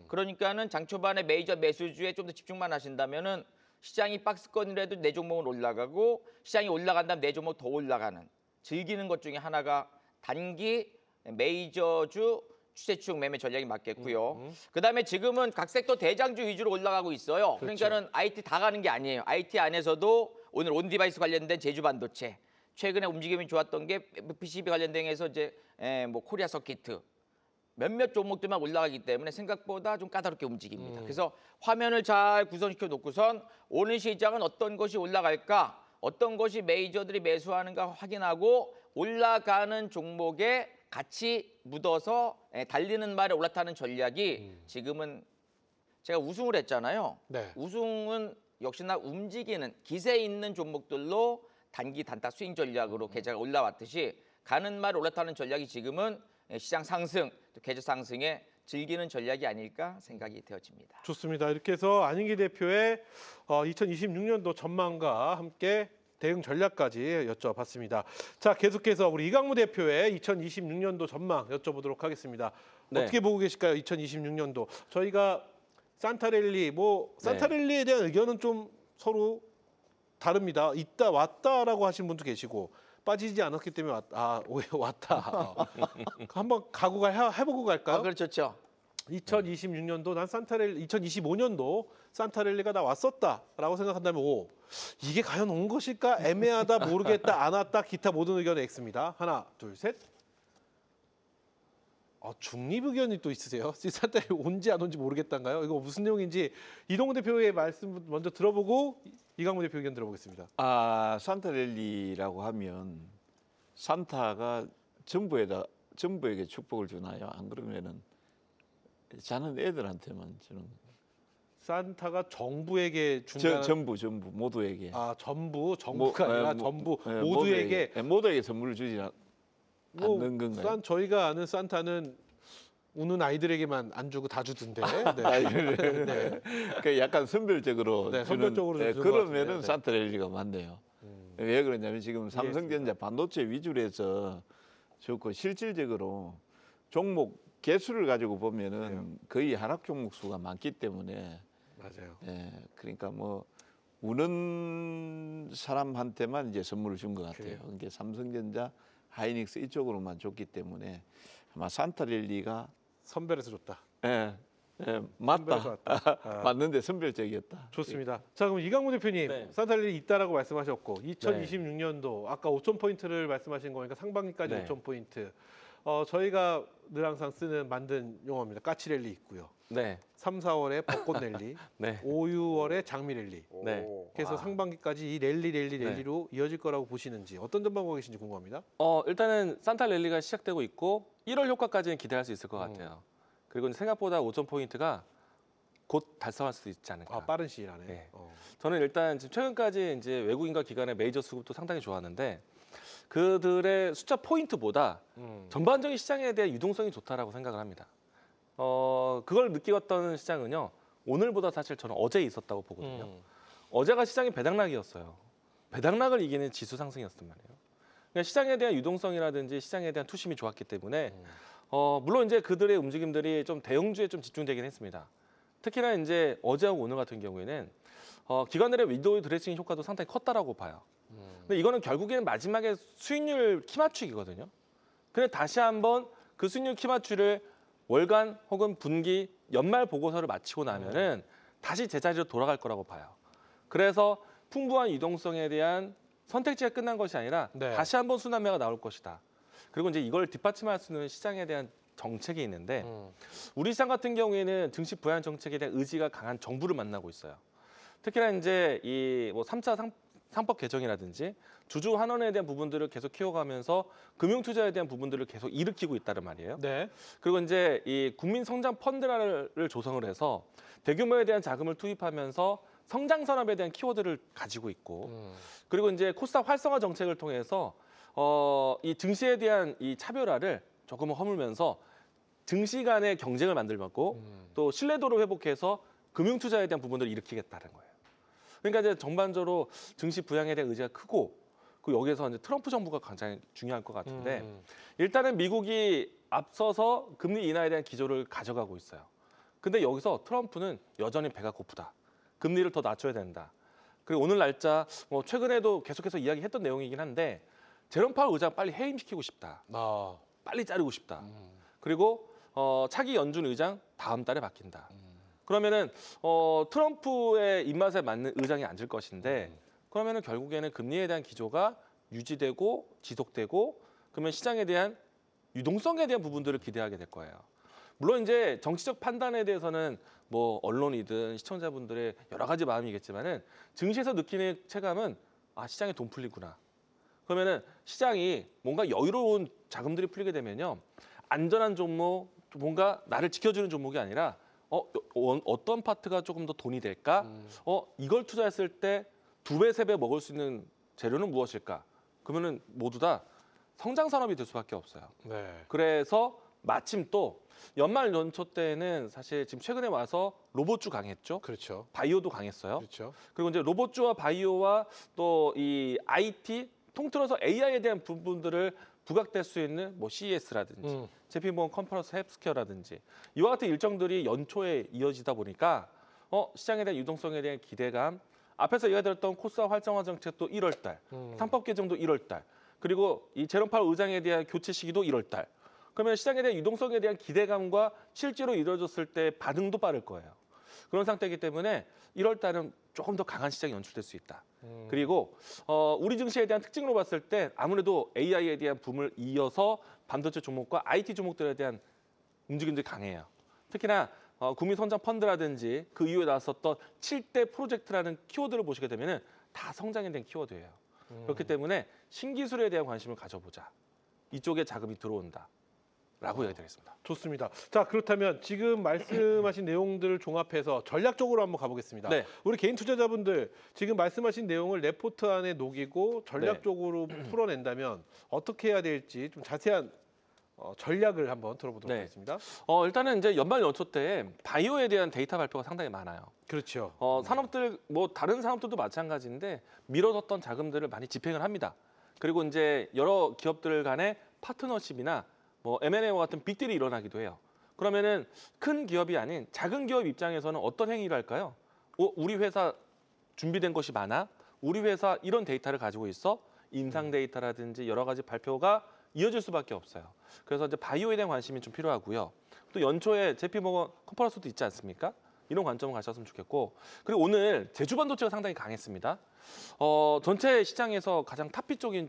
그러니까는 장 초반에 메이저 매수주에 좀 더 집중만 하신다면은 시장이 박스권이라도 내 종목은 올라가고 시장이 올라간다면 내 종목 더 올라가는 즐기는 것 중에 하나가 단기 메이저주 추세 추종 매매 전략이 맞겠고요. 그다음에 지금은 각 섹터 대장주 위주로 올라가고 있어요. 그러니까는 IT 다 가는 게 아니에요. IT 안에서도 오늘 온디바이스 관련된 제주 반도체, 최근에 움직임이 좋았던 게 PCB 관련된 해서 이제 뭐 코리아 서키트 몇몇 종목들만 올라가기 때문에 생각보다 좀 까다롭게 움직입니다. 그래서 화면을 잘 구성시켜 놓고선 오늘 시장은 어떤 것이 올라갈까, 어떤 것이 메이저들이 매수하는가 확인하고 올라가는 종목에 같이 묻어서 달리는 말에 올라타는 전략이 지금은 제가 우승을 했잖아요. 네. 우승은 역시나 움직이는 기세 있는 종목들로 단기 단타 스윙 전략으로 계좌가 올라왔듯이 가는 말 올라타는 전략이 지금은 시장 상승, 또 계좌 상승에 즐기는 전략이 아닐까 생각이 되어집니다. 좋습니다. 이렇게 해서 안희기 대표의 2026년도 전망과 함께 대응 전략까지 여쭤봤습니다. 자, 계속해서 우리 이강무 대표의 2026년도 전망 여쭤보도록 하겠습니다. 네. 어떻게 보고 계실까요? 2026년도. 저희가 산타랠리, 산타랠리에 대한 의견은 좀 서로 다릅니다. 있다 왔다라고 하신 분도 계시고 빠지지 않았기 때문에 왔다. 한번 해보고 갈까요? 그렇죠. 2026년도 난 산타랠리, 2025년도 산타랠리가 나 왔었다라고 생각한다면 O. 이게 과연 온 것일까? 애매하다, 모르겠다, 안 왔다, 기타 모든 의견의 X입니다. 하나, 둘, 셋. 중립 의견이 또 있으세요? 산타랠리 온지 안 온지 모르겠다인가요? 이거 무슨 내용인지 이동훈 대표의 말씀 먼저 들어보고 이강무 대표 의견 들어보겠습니다. 산타랠리라고 하면 산타가 전부에게 축복을 주나요? 안 그러면은 자는 애들한테만 주는 거예요. 산타가 정부에게 준다는 전부 모두에게. 정부가 아니라 전부 모두에게 모두에게 선물을 주지 않는 건가요? 저희가 아는 산타는 우는 아이들에게만 안 주고 다 주던데. 네. 그 약간 선별적으로 네, 선별적으로 주는 것 그러면은 같은데요. 네. 산타랠리가 맞네요. 왜 그러냐면 지금 삼성전자 반도체 위주로 해서 좋고 실질적으로 종목 개수를 가지고 보면은 거의 하락 종목 수가 많기 때문에 맞아요. 그러니까 뭐 우는 사람한테만 이제 선물을 준 것 같아요. 그러니까 삼성전자, 하이닉스 이쪽으로만 줬기 때문에 아마 산타랠리가 선별해서 줬다. 예, 맞다. 선별해서 왔다. 아. 맞는데 선별적이었다. 좋습니다. 자, 그럼 이강무 대표님, 네. 산탈렐리 있다라고 말씀하셨고 2026년도 아까 5,000포인트를 말씀하신 거니까 상반기까지 네. 5,000포인트. 저희가 늘 항상 만든 용어입니다. 까치랠리 있고요. 네, 3, 4월에 벚꽃랠리, 네, 5, 6월에 장미랠리. 네. 그래서 상반기까지 이 랠리로 이어질 거라고 보시는지 어떤 점 보고 계신지 궁금합니다. 일단은 산타 랠리가 시작되고 있고 1월 효과까지는 기대할 수 있을 것 같아요. 그리고 이제 생각보다 5,000포인트가 곧 달성할 수 있지 않을까. 아, 빠른 시일 안에. 네. 저는 일단 지금 최근까지 이제 외국인과 기관의 메이저 수급도 상당히 좋았는데 그들의 숫자 포인트보다 전반적인 시장에 대한 유동성이 좋다라고 생각을 합니다. 그걸 느끼었던 시장은요. 오늘보다 사실 저는 어제 있었다고 보거든요. 어제가 시장이 배당락이었어요. 배당락을 이기는 지수 상승이었단 말이에요. 그러니까 시장에 대한 유동성이라든지 시장에 대한 투심이 좋았기 때문에 물론 이제 그들의 움직임들이 좀 대형주에 좀 집중되긴 했습니다. 특히나 이제 어제하고 오늘 같은 경우에는 기관들의 윈도우 드레싱 효과도 상당히 컸다라고 봐요. 근데 이거는 결국에는 마지막에 수익률 키 맞추기거든요. 근데 다시 한번 그 수익률 키 맞추기를 월간 혹은 분기 연말 보고서를 마치고 나면은 다시 제자리로 돌아갈 거라고 봐요. 그래서 풍부한 유동성에 대한 선택지가 끝난 것이 아니라 네. 다시 한번 순환매가 나올 것이다. 그리고 이제 이걸 뒷받침할 수 있는 시장에 대한 정책이 있는데 우리 시장 같은 경우에는 증시 부양 정책에 대한 의지가 강한 정부를 만나고 있어요. 특히나 이제 이 뭐 3차 상법 개정이라든지 주주 환원에 대한 부분들을 계속 키워가면서 금융 투자에 대한 부분들을 계속 일으키고 있다는 말이에요. 네. 그리고 이제 이 국민 성장 펀드를 조성을 해서 대규모에 대한 자금을 투입하면서 성장 산업에 대한 키워드를 가지고 있고 그리고 이제 코스닥 활성화 정책을 통해서 이 증시에 대한 이 차별화를 조금 허물면서 증시 간의 경쟁을 만들고 또 신뢰도를 회복해서 금융 투자에 대한 부분들을 일으키겠다는 거예요. 그러니까 이제 전반적으로 증시 부양에 대한 의지가 크고 그 여기에서 이제 트럼프 정부가 굉장히 중요할 것 같은데 일단은 미국이 앞서서 금리 인하에 대한 기조를 가져가고 있어요. 근데 여기서 트럼프는 여전히 배가 고프다. 금리를 더 낮춰야 된다. 그리고 오늘 날짜 뭐 최근에도 계속해서 이야기했던 내용이긴 한데 제롬 파월 의장 빨리 해임시키고 싶다. 빨리 자르고 싶다. 그리고 차기 연준 의장 다음 달에 바뀐다. 그러면은 트럼프의 입맛에 맞는 의장이 앉을 것인데 그러면은 결국에는 금리에 대한 기조가 유지되고 지속되고 그러면 시장에 대한 유동성에 대한 부분들을 기대하게 될 거예요. 물론 이제 정치적 판단에 대해서는 뭐 언론이든 시청자분들의 여러 가지 마음이겠지만은 증시에서 느끼는 체감은 아 시장에 돈 풀리구나. 그러면은 시장이 뭔가 여유로운 자금들이 풀리게 되면요 안전한 종목 뭔가 나를 지켜주는 종목이 아니라 어떤 파트가 조금 더 돈이 될까? 이걸 투자했을 때 2배, 3배 먹을 수 있는 재료는 무엇일까? 그러면은 모두 다 성장 산업이 될 수밖에 없어요. 네. 그래서 마침 또 연말 연초 때는 사실 지금 최근에 와서 로봇주 강했죠. 그렇죠. 바이오도 강했어요. 그렇죠. 그리고 이제 로봇주와 바이오와 또 이 IT 통틀어서 AI에 대한 부분들을 부각될 수 있는 뭐 CES라든지 JP모건 컨퍼런스 헬스케어라든지 이와 같은 일정들이 연초에 이어지다 보니까 시장에 대한 유동성에 대한 기대감 앞에서 이야기했던 코스닥 활성화 정책도 1월 달, 상법 개정도 1월 달, 그리고 이 제롬 파월 의장에 대한 교체 시기도 1월 달. 그러면 시장에 대한 유동성에 대한 기대감과 실제로 이루어졌을 때 반응도 빠를 거예요. 그런 상태이기 때문에 1월 달은 조금 더 강한 시장이 연출될 수 있다. 그리고 우리 증시에 대한 특징으로 봤을 때 아무래도 AI에 대한 붐을 이어서 반도체 종목과 IT 종목들에 대한 움직임들이 강해요. 특히나 국민성장 펀드라든지 그 이후에 나왔었던 7대 프로젝트라는 키워드를 보시게 되면 다 성장에 대한 키워드예요. 그렇기 때문에 신기술에 대한 관심을 가져보자. 이쪽에 자금이 들어온다. 라고 이야기드리겠습니다. 좋습니다. 자, 그렇다면 지금 말씀하신 내용들을 종합해서 전략적으로 한번 가보겠습니다. 네. 우리 개인 투자자분들 지금 말씀하신 내용을 레포트 안에 녹이고 전략적으로 풀어낸다면 어떻게 해야 될지 좀 자세한 전략을 한번 들어보도록 네. 하겠습니다. 일단은 이제 연말 연초 때 바이오에 대한 데이터 발표가 상당히 많아요. 그렇죠. 산업들 뭐 다른 산업들도 마찬가지인데 미뤄뒀던 자금들을 많이 집행을 합니다. 그리고 이제 여러 기업들 간의 파트너십이나 뭐 M&A와 같은 빅딜이 일어나기도 해요. 그러면은 큰 기업이 아닌 작은 기업 입장에서는 어떤 행위를 할까요? 우리 회사 준비된 것이 많아? 우리 회사 이런 데이터를 가지고 있어? 임상 데이터라든지 여러 가지 발표가 이어질 수밖에 없어요. 그래서 이제 바이오에 대한 관심이 좀 필요하고요. 또 연초에 JP모건 컨퍼런스도 있지 않습니까? 이런 관점을 가셨으면 좋겠고, 그리고 오늘 제주 반도체가 상당히 강했습니다. 전체 시장에서 가장 탑픽적인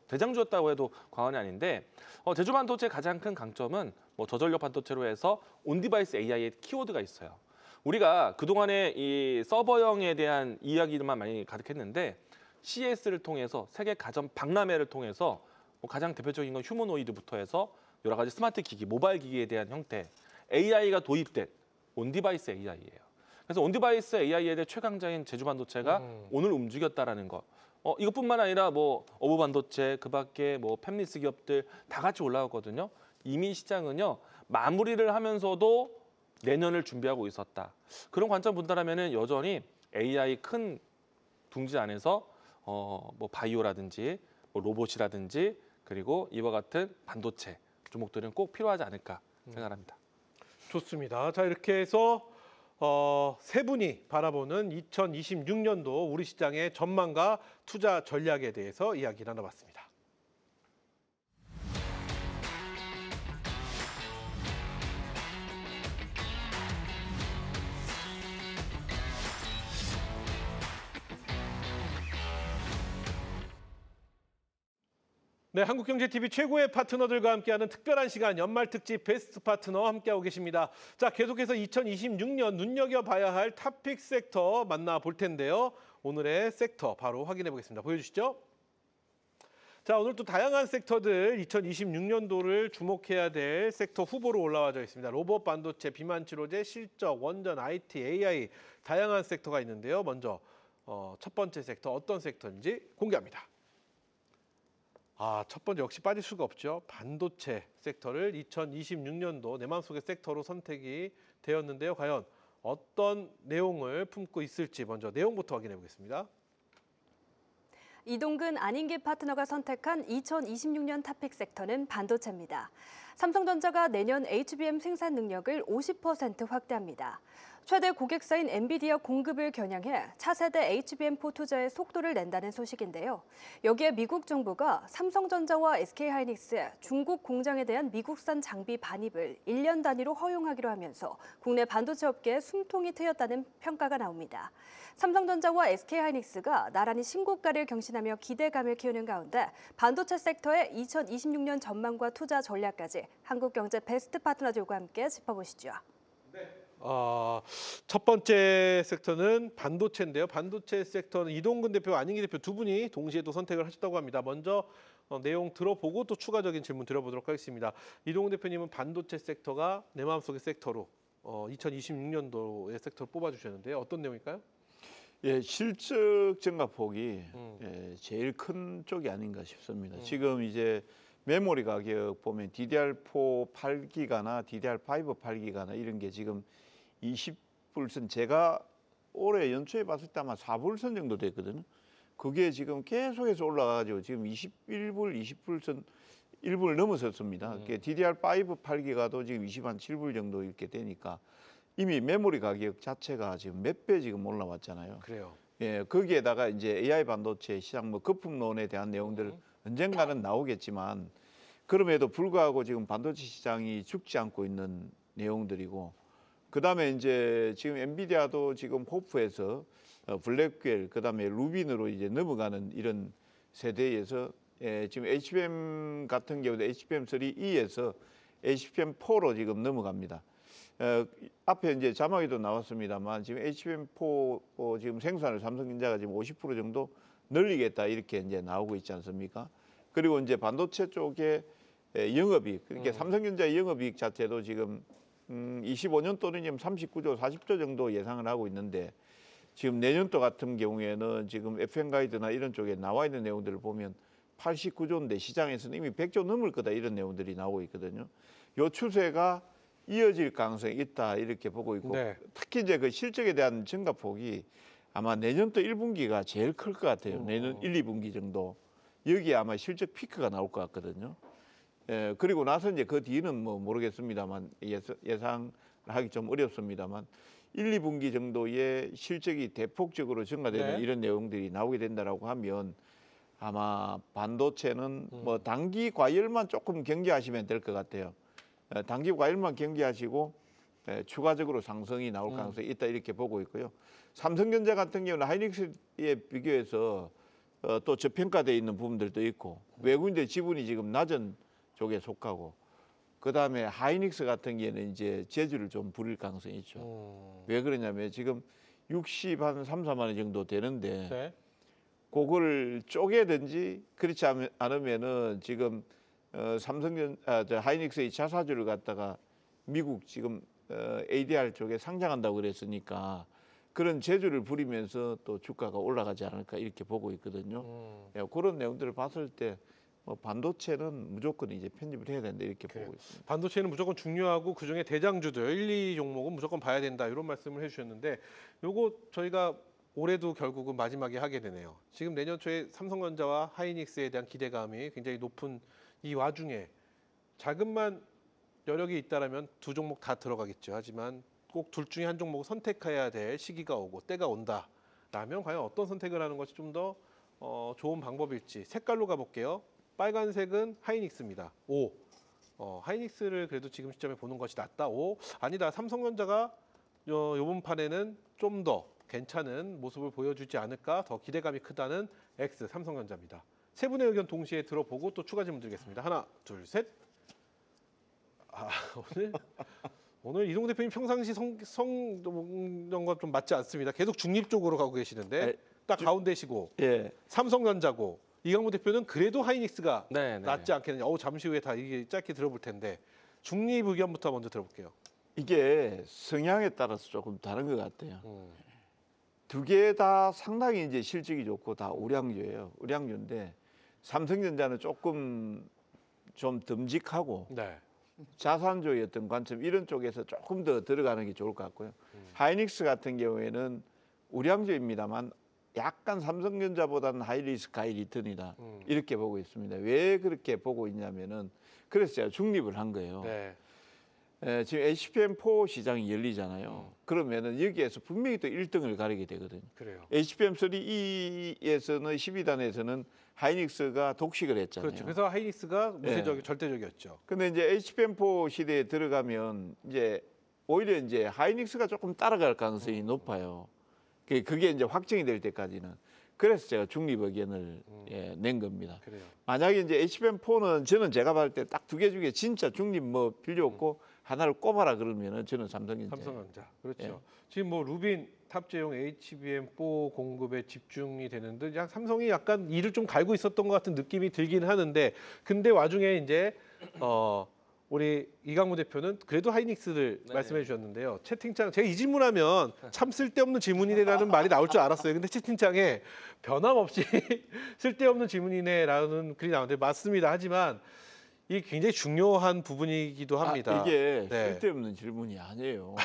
대장주였다고 해도 과언이 아닌데, 제주 반도체의 가장 큰 강점은 저전력 반도체로 해서 온디바이스 AI의 키워드가 있어요. 우리가 그동안에 이 서버형에 대한 이야기들만 많이 가득했는데, CES를 통해서 세계 가전 박람회를 통해서 가장 대표적인 건 휴머노이드부터 해서 여러 가지 스마트 기기, 모바일 기기에 대한 형태, AI가 도입된 온디바이스 AI예요. 그래서 온디바이스 AI에 대해 최강자인 제주 반도체가 오늘 움직였다라는 거. 이것뿐만 아니라 어부 반도체, 그밖에 팹리스 기업들 다 같이 올라왔거든요. 이미 시장은요 마무리를 하면서도 내년을 준비하고 있었다. 그런 관점 본다라면은 여전히 AI 큰 둥지 안에서 바이오라든지 로봇이라든지 그리고 이와 같은 반도체 종목들은 꼭 필요하지 않을까 생각합니다. 좋습니다. 자, 이렇게 해서 세 분이 바라보는 2026년도 우리 시장의 전망과 투자 전략에 대해서 이야기 나눠봤습니다. 네, 한국경제TV 최고의 파트너들과 함께하는 특별한 시간 연말 특집 베스트 파트너 함께하고 계십니다. 자, 계속해서 2026년 눈여겨봐야 할 탑픽 섹터 만나볼 텐데요. 오늘의 섹터 바로 확인해 보겠습니다. 보여주시죠. 자, 오늘 또 다양한 섹터들 2026년도를 주목해야 될 섹터 후보로 올라와져 있습니다. 로봇, 반도체, 비만 치료제, 실적, 원전, IT, AI 다양한 섹터가 있는데요. 먼저 첫 번째 섹터 어떤 섹터인지 공개합니다. 첫 번째 역시 빠질 수가 없죠. 반도체 섹터를 2026년도 내 마음속의 섹터로 선택이 되었는데요. 과연 어떤 내용을 품고 있을지 먼저 내용부터 확인해 보겠습니다. 이동근 안인기 파트너가 선택한 2026년 탑픽 섹터는 반도체입니다. 삼성전자가 내년 HBM 생산 능력을 50% 확대합니다. 최대 고객사인 엔비디아 공급을 겨냥해 차세대 HBM4 투자에 속도를 낸다는 소식인데요. 여기에 미국 정부가 삼성전자와 SK하이닉스의 중국 공장에 대한 미국산 장비 반입을 1년 단위로 허용하기로 하면서 국내 반도체 업계에 숨통이 트였다는 평가가 나옵니다. 삼성전자와 SK하이닉스가 나란히 신고가를 경신하며 기대감을 키우는 가운데 반도체 섹터의 2026년 전망과 투자 전략까지 한국경제 베스트 파트너들과 함께 짚어보시죠. 첫 번째 섹터는 반도체인데요. 반도체 섹터는 이동근 대표, 안인기 대표 두 분이 동시에 또 선택을 하셨다고 합니다. 먼저 내용 들어보고 또 추가적인 질문 드려보도록 하겠습니다. 이동근 대표님은 반도체 섹터가 내 마음속의 섹터로 2026년도의 섹터를 뽑아주셨는데요. 어떤 내용일까요? 예, 실적 증가폭이 제일 큰 쪽이 아닌가 싶습니다. 지금 이제 메모리 가격 보면 DDR4 8기가나 DDR5 8기가나 이런 게 지금 20불선, 제가 올해 연초에 봤을 때 아마 4불선 정도 됐거든요. 그게 지금 계속해서 올라가가지고 지금 21불, 20불선 1불 넘어섰습니다. DDR5 8기가도 지금 27불 정도 이렇게 되니까 이미 메모리 가격 자체가 지금 몇 배 지금 올라왔잖아요. 그래요. 예, 거기에다가 이제 AI 반도체 시장 거품론에 대한 내용들 언젠가는 나오겠지만 그럼에도 불구하고 지금 반도체 시장이 죽지 않고 있는 내용들이고, 그다음에 이제 지금 엔비디아도 지금 호프에서 블랙웰, 그다음에 루빈으로 이제 넘어가는 이런 세대에서 지금 HBM 같은 경우도 HBM3E에서 HBM4로 지금 넘어갑니다. 앞에 이제 자막에도 나왔습니다만 지금 HBM4 지금 생산을 삼성전자가 지금 50% 정도 늘리겠다 이렇게 이제 나오고 있지 않습니까? 그리고 이제 반도체 쪽에 영업이익, 그러니까 삼성전자 영업이익 자체도 지금 25년도는 지금 39조, 40조 정도 예상을 하고 있는데 지금 내년도 같은 경우에는 지금 FM 가이드나 이런 쪽에 나와 있는 내용들을 보면 89조인데 시장에서는 이미 100조 넘을 거다 이런 내용들이 나오고 있거든요. 이 추세가 이어질 가능성이 있다 이렇게 보고 있고, 네. 특히 이제 그 실적에 대한 증가폭이 아마 내년도 1분기가 제일 클 것 같아요. 내년 1, 2분기 정도. 여기에 아마 실적 피크가 나올 것 같거든요. 예, 그리고 나서 이제 그 뒤는 뭐 모르겠습니다만 예상을 하기 좀 어렵습니다만 1, 2분기 정도의 실적이 대폭적으로 증가되는 네. 이런 내용들이 나오게 된다라고 하면 아마 반도체는 뭐 단기 과열만 조금 경계하시면 될 것 같아요. 단기 과열만 경계하시고 추가적으로 상승이 나올 가능성이 있다 이렇게 보고 있고요. 삼성전자 같은 경우는 하이닉스에 비교해서 또 저평가되어 있는 부분들도 있고 외국인들 지분이 지금 낮은 쪽에 속하고 그다음에 하이닉스 같은 경우에는 이제 재주를 좀 부릴 가능성이 있죠. 왜 그러냐면 지금 60 한 3, 4만 원 정도 되는데 네. 그거를 쪼개든지 그렇지 않으면은 지금 하이닉스의 자사주를 갖다가 미국 지금 ADR 쪽에 상장한다고 그랬으니까 그런 재주를 부리면서 또 주가가 올라가지 않을까 이렇게 보고 있거든요. 그런 내용들을 봤을 때 반도체는 무조건 이제 편집을 해야 된다 이렇게 그래요. 보고 있습니다. 반도체는 무조건 중요하고 그중에 대장주들 1, 2 종목은 무조건 봐야 된다 이런 말씀을 해주셨는데 요거 저희가 올해도 결국은 마지막에 하게 되네요. 지금 내년 초에 삼성전자와 하이닉스에 대한 기대감이 굉장히 높은 이 와중에 자금만 여력이 있다라면 두 종목 다 들어가겠죠. 하지만 꼭 둘 중에 한 종목을 선택해야 될 시기가 오고 때가 온다라면 과연 어떤 선택을 하는 것이 좀 더 좋은 방법일지 색깔로 가볼게요. 빨간색은 하이닉스입니다. 5. 하이닉스를 그래도 지금 시점에 보는 것이 낫다. 5. 아니다. 삼성전자가 이번 판에는 좀 더 괜찮은 모습을 보여주지 않을까 더 기대감이 크다는 X 삼성전자입니다. 세 분의 의견 동시에 들어보고 또 추가 질문 드리겠습니다. 하나, 둘, 셋. 오늘 이동 대표님 평상시 성정과 좀 맞지 않습니다. 계속 중립적으로 가고 계시는데 딱 가운데시고 예. 삼성전자고 이강무 대표는 그래도 하이닉스가 네, 네. 낫지 않겠느냐. 잠시 후에 다 이게 짧게 들어볼 텐데 중립 의견부터 먼저 들어볼게요. 이게 성향에 따라서 조금 다른 것 같아요. 두 개 다 상당히 이제 실적이 좋고 다 우량주예요. 우량주인데 삼성전자는 조금 좀 듬직하고 네. 자산주의 어떤 관점 이런 쪽에서 조금 더 들어가는 게 좋을 것 같고요. 하이닉스 같은 경우에는 우량주입니다만 약간 삼성전자보다는 하이리스크 하이리턴이다 이렇게 보고 있습니다. 왜 그렇게 보고 있냐면은 그래서 제가 중립을 한 거예요. 네. 지금 HBM4 시장이 열리잖아요. 그러면은 여기에서 분명히 또 1등을 가리게 되거든요. 그래요. HBM3E에서는 12단에서는 하이닉스가 독식을 했잖아요. 그렇죠. 그래서 하이닉스가 절대적이었죠. 근데 이제 HBM4 시대에 들어가면 이제 오히려 이제 하이닉스가 조금 따라갈 가능성이 높아요. 그게 이제 확정이 될 때까지는. 그래서 제가 중립 의견을 낸 겁니다. 그래요. 만약에 이제 HBM4는 저는 제가 봤을 때 딱 두 개 중에 진짜 중립 뭐 필요 없고 하나를 꼽아라 그러면은 저는 삼성전자. 그렇죠. 예. 지금 뭐 루빈 탑재용 HBM4 공급에 집중이 되는데 그냥 삼성이 약간 이를 좀 갈고 있었던 것 같은 느낌이 들긴 하는데 근데 와중에 이제 우리 이강무 대표는 그래도 하이닉스를 네. 말씀해 주셨는데요. 채팅창 제가 이 질문하면 참 쓸데없는 질문이네라는 말이 나올 줄 알았어요. 근데 채팅창에 변함없이 쓸데없는 질문이네라는 글이 나오는데 맞습니다. 하지만 이게 굉장히 중요한 부분이기도 합니다. 이게 네. 쓸데없는 질문이 아니에요.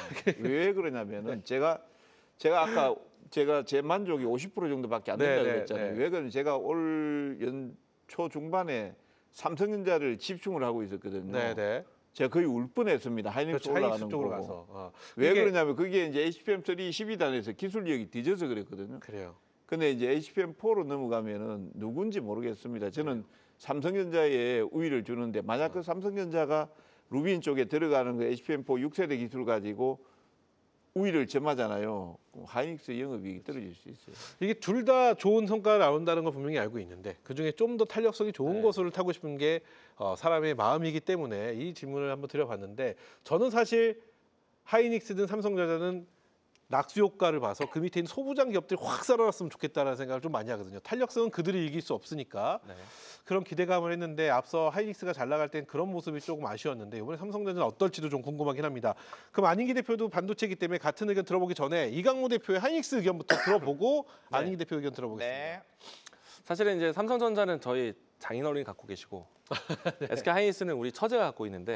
왜 그러냐면은 제가 아까 제 만족이 50% 정도밖에 안 된다고 그랬잖아요. 왜 그러냐면 제가 올 연초 중반에 삼성전자를 집중을 하고 있었거든요. 네네. 제가 거의 울 뻔했습니다. 하이닉스 올라가는 하이닉스 쪽으로 거. 가서. 왜 그러냐면 그게 이제 HBM3 12단에서 기술력이 뒤져서 그랬거든요. 그래요. 근데 이제 HBM4로 넘어가면은 누군지 모르겠습니다. 저는 삼성전자에 우위를 주는데 만약 그 삼성전자가 루빈 쪽에 들어가는 그 HBM4 6세대 기술 가지고 우위를 점하잖아요. 하이닉스 영업이익이 떨어질 수 있어요. 이게 둘 다 좋은 성과가 나온다는 걸 분명히 알고 있는데 그중에 좀 더 탄력성이 좋은 것을 타고 싶은 게 사람의 마음이기 때문에 이 질문을 한번 드려봤는데 저는 사실 하이닉스든 삼성전자는 낙수 효과를 봐서 그 밑에 있는 소부장 기업들이 확 살아났으면 좋겠다는 생각을 좀 많이 하거든요. 탄력성은 그들이 이길 수 없으니까 네. 그런 기대감을 했는데 앞서 하이닉스가 잘 나갈 땐 그런 모습이 조금 아쉬웠는데 이번에 삼성전자는 어떨지도 좀 궁금하긴 합니다. 그럼 안인기 대표도 반도체이기 때문에 같은 의견 들어보기 전에 이강무 대표의 하이닉스 의견부터 들어보고 안인기 대표 의견 들어보겠습니다. 네. 사실은 이제 삼성전자는 저희 장인어른이 갖고 계시고 SK 하이닉스는 우리 처제가 갖고 있는데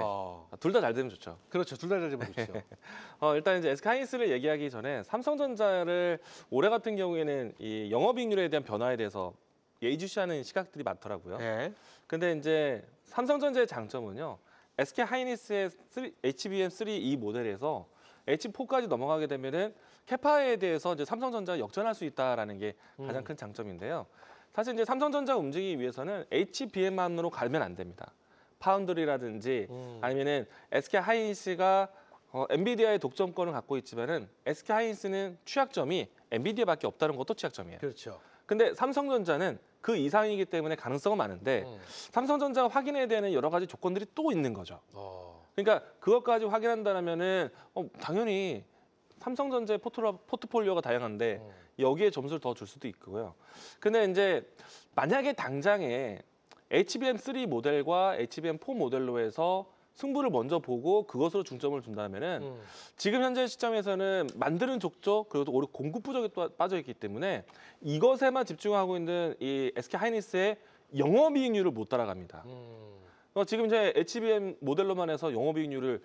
둘 다 잘 되면 좋죠. 그렇죠. 둘 다 잘 되면 좋죠. 일단 이제 SK 하이닉스를 얘기하기 전에 삼성전자를 올해 같은 경우에는 이 영업이익률에 대한 변화에 대해서 예의주시하는 시각들이 많더라고요. 네. 근데 이제 삼성전자의 장점은요. SK 하이닉스의 HBM3E 모델에서 H4까지 넘어가게 되면은 캐파에 대해서 이제 삼성전자가 역전할 수 있다라는 게 가장 큰 장점인데요. 사실 이제 삼성전자가 움직이기 위해서는 HBM만으로 가면 안 됩니다. 파운드리라든지 아니면은 SK 하이닉스가 엔비디아의 독점권을 갖고 있지만은 SK 하이닉스는 취약점이 엔비디아밖에 없다는 것도 취약점이에요. 그렇죠. 근데 삼성전자는 그 이상이기 때문에 가능성은 많은데 삼성전자가 확인해야 되는 여러 가지 조건들이 또 있는 거죠. 그러니까 그것까지 확인한다면은 당연히 삼성전자의 포트폴리오가 다양한데 여기에 점수를 더 줄 수도 있고요. 근데 이제 만약에 당장에 HBM3 모델과 HBM4 모델로 해서 승부를 먼저 보고 그것으로 중점을 둔다면은 지금 현재 시점에서는 만드는 족족 그리고 오히려 공급 부족에 또 빠져 있기 때문에 이것에만 집중하고 있는 이 SK 하이닉스의 영업이익률을 못 따라갑니다. 지금 이제 HBM 모델로만 해서 영업이익률을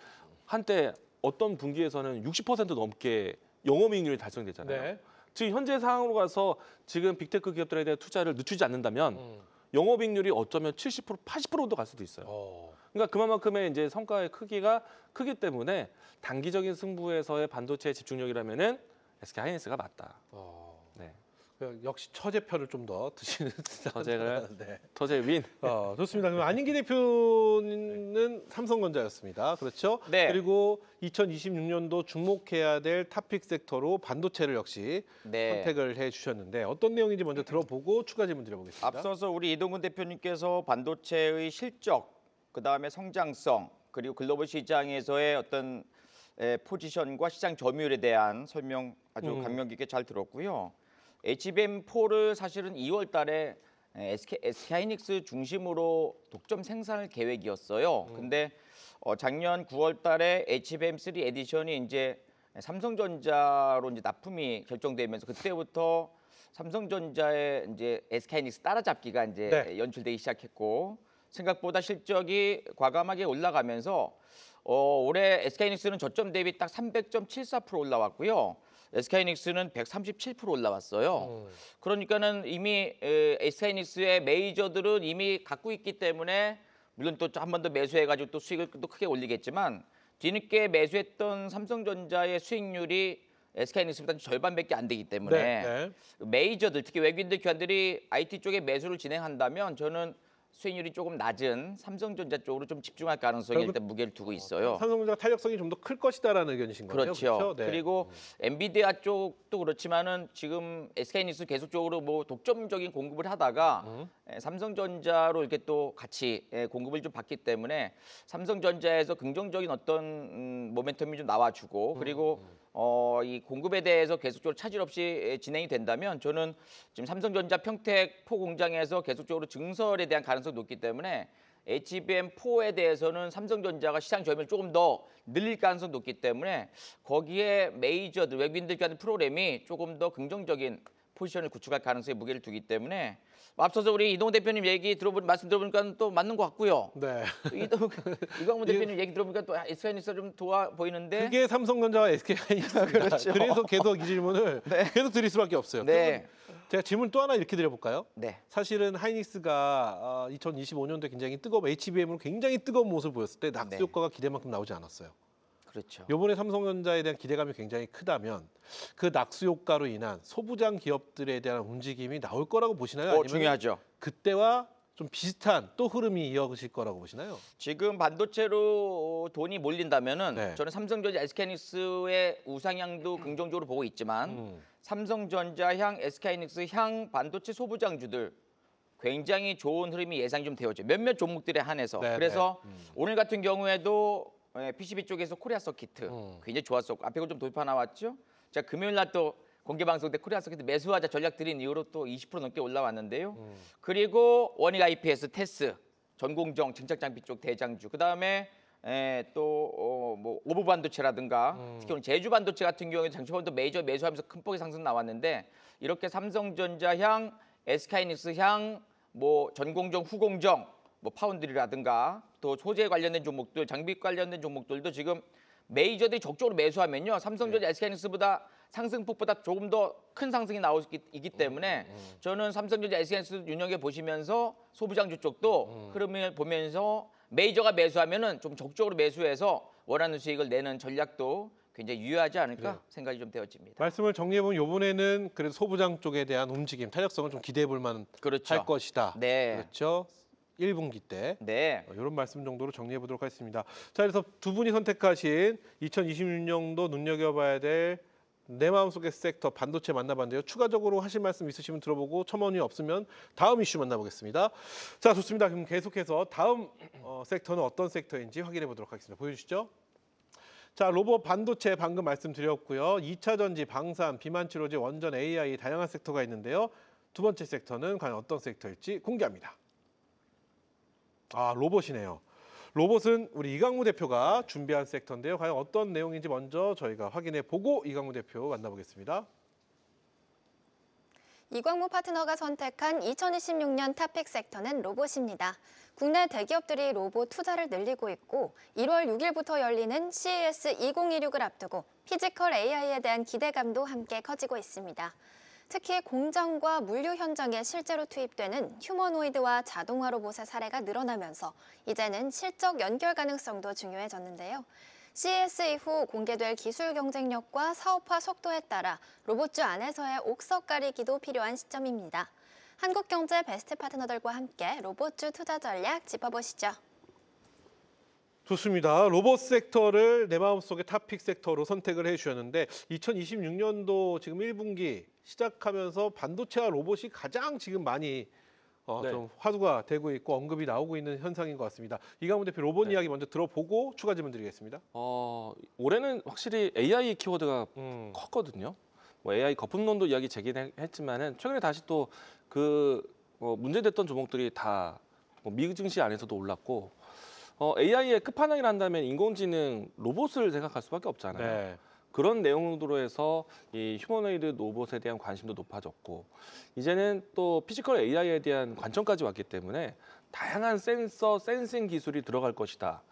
한때 어떤 분기에서는 60% 넘게 영업이익률이 달성됐잖아요. 네. 지금 현재 상황으로 가서 지금 빅테크 기업들에 대한 투자를 늦추지 않는다면 영업이익률이 어쩌면 70%, 80%도 갈 수도 있어요. 그러니까 그만큼의 이제 성과의 크기가 크기 때문에 단기적인 승부에서의 반도체 집중력이라면은 SK 하이닉스가 맞다. 네. 역시 처제표를 좀 더 드시는 처제를 네. 처제 윈. 좋습니다. 그럼 안인기 대표는 삼성전자였습니다. 그렇죠? 네. 그리고 2026년도 주목해야 될 탑픽 섹터로 반도체를 역시 네. 선택을 해주셨는데 어떤 내용인지 먼저 들어보고 추가 질문 드려보겠습니다. 앞서서 우리 이동근 대표님께서 반도체의 실적, 그다음에 성장성, 그리고 글로벌 시장에서의 어떤 포지션과 시장 점유율에 대한 설명 아주 감명 깊게 잘 들었고요. HBM4를 사실은 2월 달에 SK 하이닉스 중심으로 독점 생산할 계획이었어요. 근데 작년 9월 달에 HBM3 에디션이 이제 삼성전자로 이제 납품이 결정되면서 그때부터 삼성전자의 이제 SK 하이닉스 따라잡기가 이제 네. 연출되기 시작했고 생각보다 실적이 과감하게 올라가면서 올해 SK 하이닉스는 저점 대비 딱 300.74% 올라왔고요. SK 하이닉스는 137% 올라왔어요. 그러니까는 이미 SK 하이닉스의 메이저들은 이미 갖고 있기 때문에 물론 또 한 번 더 매수해가지고 또 수익을 또 크게 올리겠지만 뒤늦게 매수했던 삼성전자의 수익률이 SK 하이닉스보다 절반밖에 안 되기 때문에 네. 메이저들 특히 외국인들 기관들이 IT 쪽에 매수를 진행한다면 저는 수익률이 조금 낮은 삼성전자 쪽으로 좀 집중할 가능성에 일단 무게를 두고 있어요. 삼성전자 탄력성이 좀 더 클 것이다라는 의견이신 거죠? 그렇죠. 네. 그리고 엔비디아 쪽도 그렇지만은 지금 SK 하이닉스 계속적으로 뭐 독점적인 공급을 하다가 삼성전자로 이렇게 또 같이 공급을 좀 받기 때문에 삼성전자에서 긍정적인 어떤 모멘텀이 좀 나와주고 그리고 이 공급에 대해서 계속적으로 차질 없이 진행이 된다면 저는 지금 삼성전자 평택 포 공장에서 계속적으로 증설에 대한 가능성이 높기 때문에 HBM4에 대해서는 삼성전자가 시장 점유율을 조금 더 늘릴 가능성이 높기 때문에 거기에 메이저들 외국인들 기관 프로그램이 조금 더 긍정적인 포지션을 구축할 가능성에 무게를 두기 때문에 앞서서 우리 이동훈 대표님 말씀 들어보니까 또 맞는 것 같고요. 네. 이광문 대표님 얘기 들어보니까 또 SK 하이닉스가 좀 좋아 보이는데 그게 삼성전자와 SK 하이닉스입니다. 그렇죠. 그래서 계속 이 질문을 계속 드릴 수밖에 없어요. 네. 제가 질문 또 하나 이렇게 드려볼까요? 네. 사실은 하이닉스가 2025년도에 굉장히 HBM으로 굉장히 뜨거운 모습을 보였을 때 낙수 네. 효과가 기대만큼 나오지 않았어요. 그렇죠. 이번에 삼성전자에 대한 기대감이 굉장히 크다면 그 낙수 효과로 인한 소부장 기업들에 대한 움직임이 나올 거라고 보시나요? 아니면 중요하죠. 그때와 좀 비슷한 또 흐름이 이어질 거라고 보시나요? 지금 반도체로 돈이 몰린다면은 네. 저는 삼성전자, SK하이닉스의 우상향도 긍정적으로 보고 있지만 삼성전자 향, SK하이닉스 향 반도체 소부장주들 굉장히 좋은 흐름이 예상이 좀 되어져. 몇몇 종목들에 한해서. 네, 그래서 오늘 같은 경우에도 PCB 쪽에서 코리아 서키트 굉장히 좋았었고 앞에 좀 돌파 나왔죠. 자 금요일 날 또 공개 방송 때 코리아 서키트 매수하자 전략 드린 이후로 또 20% 넘게 올라왔는데요. 그리고 원익 IPS, 테스, 전공정, 증착 장비 쪽 대장주. 그다음에 뭐 오브 반도체라든가 특히 오늘 제주 반도체 같은 경우에 장초반도 메이저 매수하면서 큰 폭의 상승 나왔는데 이렇게 삼성전자 향, SK하이닉스 향, 뭐 전공정, 후공정, 뭐 파운드리라든가 또 소재 관련된 종목들, 장비 관련된 종목들도 지금 메이저들이 적극적으로 매수하면요. 삼성전자, SK하이닉스보다 상승폭보다 조금 더 큰 상승이 나오기 때문에 저는 삼성전자, SK하이닉스 윤영해 보시면서 소부장주 쪽도 흐름을 보면서 메이저가 매수하면은 좀 적극적으로 매수해서 원하는 수익을 내는 전략도 굉장히 유효하지 않을까 그래요. 생각이 좀 되어집니다. 말씀을 정리해보면 이번에는 그래도 소부장 쪽에 대한 움직임, 탄력성을 좀 기대해볼 만할 그렇죠. 것이다. 네. 그렇죠. 1분기 때. 네. 이런 말씀 정도로 정리해 보도록 하겠습니다. 자, 그래서 두 분이 선택하신 2026년도 눈여겨봐야 될 내 마음속의 섹터 반도체 만나봤는데요. 추가적으로 하실 말씀 있으시면 들어보고 첨언이 없으면 다음 이슈 만나보겠습니다. 자, 좋습니다. 그럼 계속해서 다음 섹터는 어떤 섹터인지 확인해 보도록 하겠습니다. 보여주시죠. 자, 로봇 반도체 방금 말씀드렸고요. 2차 전지, 방산, 비만 치료제, 원전, AI 다양한 섹터가 있는데요. 두 번째 섹터는 과연 어떤 섹터일지 공개합니다. 아, 로봇이네요. 로봇은 우리 이강무 대표가 준비한 섹터인데요. 과연 어떤 내용인지 먼저 저희가 확인해 보고 이강무 대표 만나보겠습니다. 이광무 파트너가 선택한 2026년 탑픽 섹터는 로봇입니다. 국내 대기업들이 로봇 투자를 늘리고 있고 1월 6일부터 열리는 CES 2026을 앞두고 피지컬 AI에 대한 기대감도 함께 커지고 있습니다. 특히 공장과 물류 현장에 실제로 투입되는 휴머노이드와 자동화 로봇의 사례가 늘어나면서 이제는 실적 연결 가능성도 중요해졌는데요. CES 이후 공개될 기술 경쟁력과 사업화 속도에 따라 로봇주 안에서의 옥석 가리기도 필요한 시점입니다. 한국경제 베스트 파트너들과 함께 로봇주 투자 전략 짚어보시죠. 좋습니다. 로봇 섹터를 내 마음속의 탑픽 섹터로 선택을 해주셨는데 2026년도 지금 1분기 시작하면서 반도체와 로봇이 가장 지금 많이 네. 좀 화두가 되고 있고 언급이 나오고 있는 현상인 것 같습니다. 이강무 대표 로봇 네. 이야기 먼저 들어보고 추가 질문 드리겠습니다. 올해는 확실히 AI 키워드가 컸거든요. 뭐 AI 거품론도 이야기 제기했지만은 최근에 다시 또 그 문제됐던 종목들이 다 미국 증시 안에서도 올랐고 AI의 끝판왕이라 한다면 인공지능 로봇을 생각할 수밖에 없잖아요. 네. 그런 내용으로 해서 이 휴머노이드 로봇에 대한 관심도 높아졌고 이제는 또 피지컬 AI에 대한 관점까지 왔기 때문에 다양한 센서, 센싱 기술이 들어갈 것이다.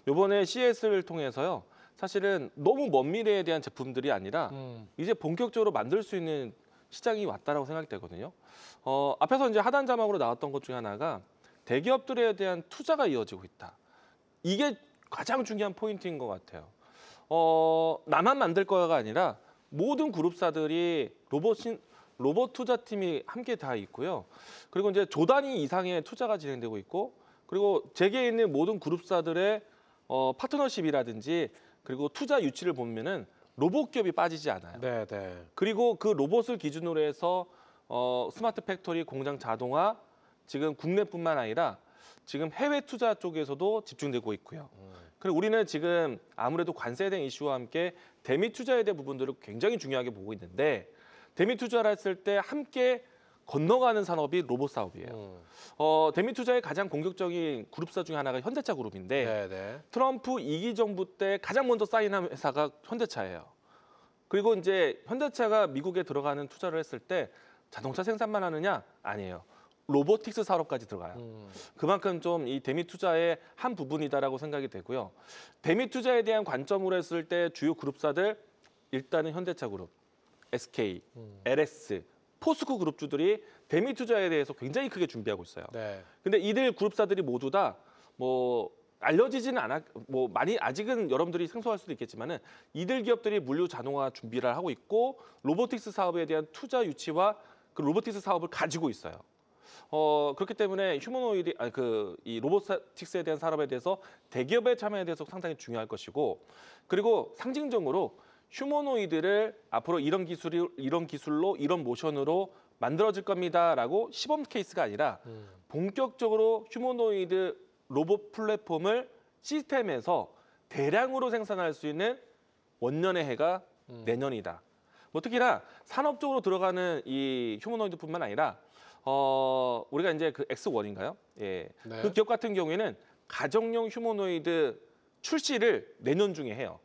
이번에 CES를 통해서요. 사실은 너무 먼 미래에 대한 제품들이 아니라 이제 본격적으로 만들 수 있는 시장이 왔다라고 생각이 되거든요. 앞에서 이제 하단 자막으로 나왔던 것 중에 하나가 대기업들에 대한 투자가 이어지고 있다. 이게 가장 중요한 포인트인 것 같아요. 나만 만들 거야가 아니라 모든 그룹사들이 로봇 투자팀이 함께 다 있고요. 그리고 이제 조 단위 이상의 투자가 진행되고 있고, 그리고 재계에 있는 모든 그룹사들의 파트너십이라든지 그리고 투자 유치를 보면은 로봇 기업이 빠지지 않아요. 네, 네. 그리고 그 로봇을 기준으로 해서 스마트 팩토리, 공장 자동화 지금 국내뿐만 아니라 지금 해외 투자 쪽에서도 집중되고 있고요. 그리고 우리는 지금 아무래도 관세에 대한 이슈와 함께 대미 투자에 대한 부분들을 굉장히 중요하게 보고 있는데 대미 투자를 했을 때 함께 건너가는 산업이 로봇 사업이에요. 대미 투자의 가장 공격적인 그룹사 중에 하나가 현대차 그룹인데 네, 네. 트럼프 2기 정부 때 가장 먼저 사인한 회사가 현대차예요. 그리고 이제 현대차가 미국에 들어가는 투자를 했을 때 자동차 생산만 하느냐? 아니에요. 로보틱스 산업까지 들어가요. 그만큼 좀 이 대미 투자의 한 부분이다라고 생각이 되고요. 대미 투자에 대한 관점으로 했을 때 주요 그룹사들 일단은 현대차 그룹, SK, LS, 포스코 그룹주들이 대미 투자에 대해서 굉장히 크게 준비하고 있어요. 네. 근데 이들 그룹사들이 모두 다 뭐 알려지지는 않았, 뭐 많이 아직은 여러분들이 생소할 수도 있겠지만은 이들 기업들이 물류 자동화 준비를 하고 있고 로보틱스 사업에 대한 투자 유치와 그 로보틱스 사업을 가지고 있어요. 그렇기 때문에 휴머노이드, 이 로보틱스에 대한 산업에 대해서 대기업의 참여에 대해서 상당히 중요할 것이고, 그리고 상징적으로 휴머노이드를 앞으로 이런 기술로 이런 모션으로 만들어질 겁니다라고 시범 케이스가 아니라 본격적으로 휴머노이드 로봇 플랫폼을 시스템에서 대량으로 생산할 수 있는 원년의 해가 내년이다. 뭐 특히나 산업적으로 들어가는 이 휴머노이드뿐만 아니라 우리가 이제 그 X1인가요? 예. 네. 그 기업 같은 경우에는 가정용 휴머노이드 출시를 내년 중에 해요.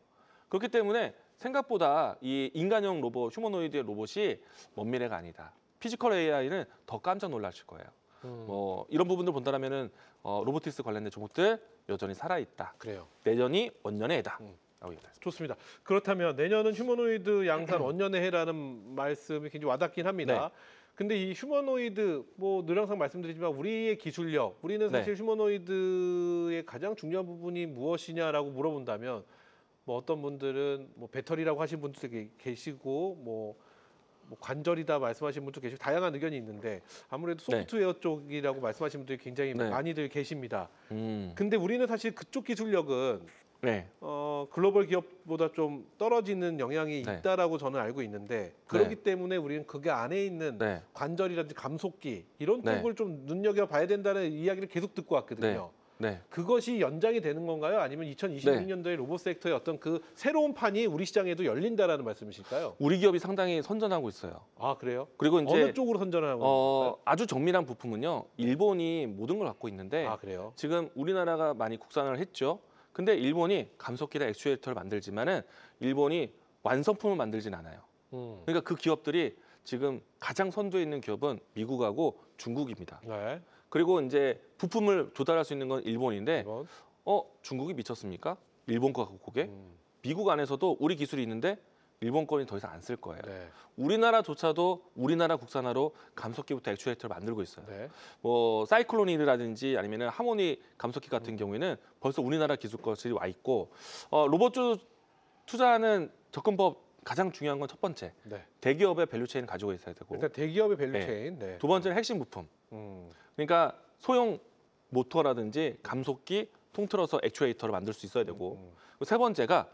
그렇기 때문에 생각보다 이 인간형 로봇, 휴머노이드 로봇이 먼 미래가 아니다. 피지컬 AI는 더 깜짝 놀라실 거예요. 뭐 이런 부분들 본다면은 로보틱스 관련된 종목들 여전히 살아 있다. 그래요. 내년이 원년의 해다. 라고 얘기합니다. 좋습니다. 그렇다면 내년은 휴머노이드 양산 원년의 해라는 말씀이 굉장히 와닿긴 합니다. 네. 근데 이 휴머노이드 늘 항상 말씀드리지만 우리의 기술력, 우리는 사실 네. 휴머노이드의 가장 중요한 부분이 무엇이냐라고 물어본다면 뭐 어떤 분들은 뭐 배터리라고 하신 분들도 계시고 뭐 관절이다 말씀하신 분도 계시고 다양한 의견이 있는데 아무래도 네. 소프트웨어 쪽이라고 말씀하신 분들이 굉장히 네. 많이들 계십니다. 음. 근데 우리는 사실 그쪽 기술력은 네. 글로벌 기업보다 좀 떨어지는 영향이 네. 있다라고 저는 알고 있는데 그렇기 때문에 우리는 그게 안에 있는 네. 관절이라든지 감속기 이런 네. 쪽을 좀 눈여겨봐야 된다는 이야기를 계속 듣고 왔거든요. 네. 그것이 연장이 되는 건가요? 아니면 2026년도에 로봇 섹터의 어떤 그 새로운 판이 우리 시장에도 열린다라는 말씀이실까요? 우리 기업이 상당히 선전하고 있어요. 아 그래요? 그리고 이제 어느 쪽으로 선전하고 있는 아주 정밀한 부품은요. 일본이 모든 걸 갖고 있는데 건가요? 아 그래요? 지금 우리나라가 많이 국산을 했죠. 근데 일본이 감속기나 액추에이터를 만들지만은 일본이 완성품을 만들진 않아요. 그러니까 그 기업들이 지금 가장 선두에 있는 기업은 미국하고 중국입니다. 네. 그리고 이제 부품을 조달할 수 있는 건 일본인데 이번. 중국이 미쳤습니까? 일본 거 갖고 그게? 음, 미국 안에서도 우리 기술이 있는데 일본 거는 더 이상 안 쓸 거예요. 네. 우리나라조차도 우리나라 국산화로 감속기부터 액추에이터를 만들고 있어요. 네. 뭐 사이클론이드라든지 아니면 하모니 감속기 같은 경우에는 벌써 우리나라 기술 것이 와 있고 로봇 투자하는 접근법 가장 중요한 건 첫 번째 네. 대기업의 밸류체인을 가지고 있어야 되고 일단 대기업의 밸류체인. 네. 두 번째는 핵심 부품. 음, 그러니까 소형 모터라든지 감속기 통틀어서 액추에이터를 만들 수 있어야 되고 그리고 세 번째가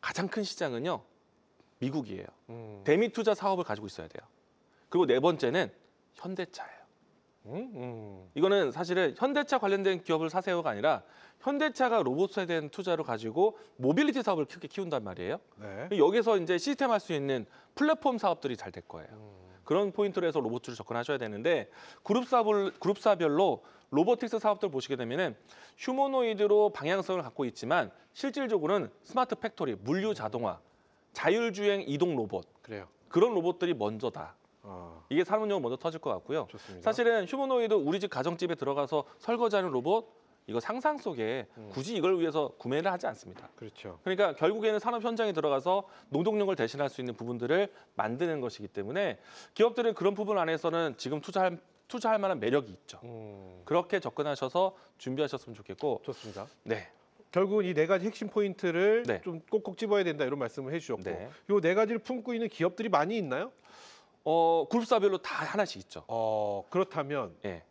가장 큰 시장은요 미국이에요. 대미 투자 사업을 가지고 있어야 돼요. 그리고 네 번째는 현대차예요. 이거는 사실은 현대차 관련된 기업을 사세요가 아니라 현대차가 로봇에 대한 투자를 가지고 모빌리티 사업을 크게 키운단 말이에요. 네. 여기서 이제 시스템 할 수 있는 플랫폼 사업들이 잘 될 거예요. 그런 포인트로 해서 로봇을 접근하셔야 되는데 그룹사별로 로보틱스 사업들 보시게 되면은 휴머노이드로 방향성을 갖고 있지만 실질적으로는 스마트 팩토리, 물류 자동화, 자율주행 이동 로봇 그래요. 그런 로봇들이 먼저다. 아, 이게 산업용으로 먼저 터질 것 같고요. 좋습니다. 사실은 휴머노이드 우리 집 가정집에 들어가서 설거지하는 로봇 이거 상상 속에 굳이 이걸 위해서 구매를 하지 않습니다. 그렇죠. 그러니까 결국에는 산업 현장에 들어가서 노동력을 대신할 수 있는 부분들을 만드는 것이기 때문에 기업들은 그런 부분 안에서는 지금 투자할 만한 매력이 있죠. 그렇게 접근하셔서 준비하셨으면 좋겠고. 좋습니다. 네. 결국은 이 네 가지 핵심 포인트를 네. 좀 꼭꼭 집어야 된다 이런 말씀을 해주셨고 네. 이 네 가지를 품고 있는 기업들이 많이 있나요? 그룹사별로 다 하나씩 있죠. 그렇다면 예.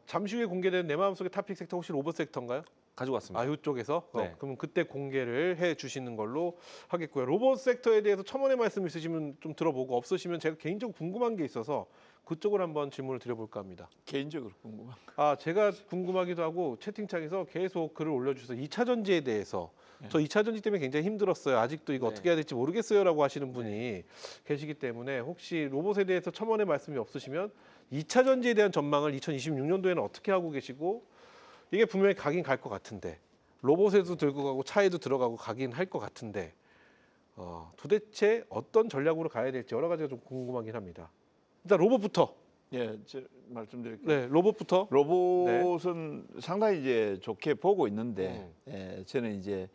잠시 후에 공개되는 내 마음속의 탑픽 섹터 혹시 로봇 섹터인가요? 가지고 왔습니다. 이쪽에서? 네. 그러면 그때 공개를 해주시는 걸로 하겠고요. 로봇 섹터에 대해서 첨언의 말씀 있으시면 좀 들어보고 없으시면 제가 개인적으로 궁금한 게 있어서 그쪽을 한번 질문을 드려볼까 합니다. 개인적으로 궁금한 제가 궁금하기도 하고 채팅창에서 계속 글을 올려주셔서 2차 전지에 대해서 저 2차 전지 때문에 굉장히 힘들었어요. 아직도 이거 네. 어떻게 해야 될지 모르겠어요라고 하시는 분이 계시기 때문에 혹시 로봇에 대해서 첨언의 말씀이 없으시면 2차 전지에 대한 전망을 2026년도에는 어떻게 하고 계시고 이게 분명히 가긴 갈 것 같은데 로봇에도 들고 가고 차에도 들어가고 가긴 할 것 같은데 도대체 어떤 전략으로 가야 될지 여러 가지가 좀 궁금하긴 합니다. 일단 로봇부터. 예, 말씀드릴게요. 네, 로봇부터. 로봇은 상당히 이제 좋게 보고 있는데 저는 이제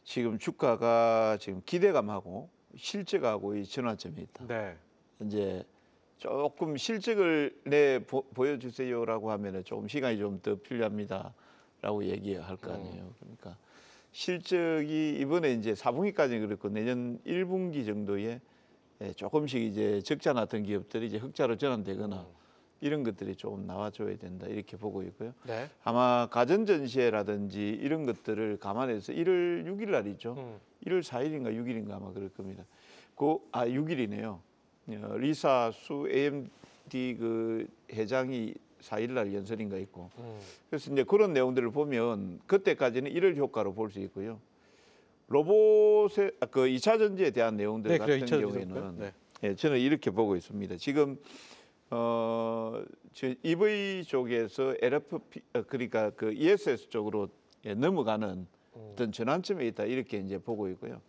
지금 주가가 지금 기대감하고 실적하고 이 전환점이 있다. 네. 이제 조금 실적을 보여주세요라고 하면은 조금 시간이 좀 더 필요합니다라고 얘기할 거 아니에요. 그러니까 실적이 이번에 이제 4분기까지 그렇고 내년 1분기 정도에 조금씩 이제 적자 났던 기업들이 이제 흑자로 전환되거나 이런 것들이 조금 나와줘야 된다 이렇게 보고 있고요. 네. 아마 가전 전시회라든지 이런 것들을 감안해서 1월 6일 날이죠. 1월 4일인가 6일인가 아마 그럴 겁니다. 6일이네요. 리사 수 AMD 그 회장이 4일 날 연설인가 있고. 그래서 이제 그런 내용들을 보면 그때까지는 1월 효과로 볼 수 있고요. 로봇의 그 2차 전지에 대한 내용들 네, 같은 그래요. 2차 전지 경우에는 네. 예, 저는 이렇게 보고 있습니다. 지금 EV 쪽에서 LFP 그러니까 그 ESS 쪽으로 넘어가는 어떤 전환점에 있다 이렇게 이제 보고 있고요.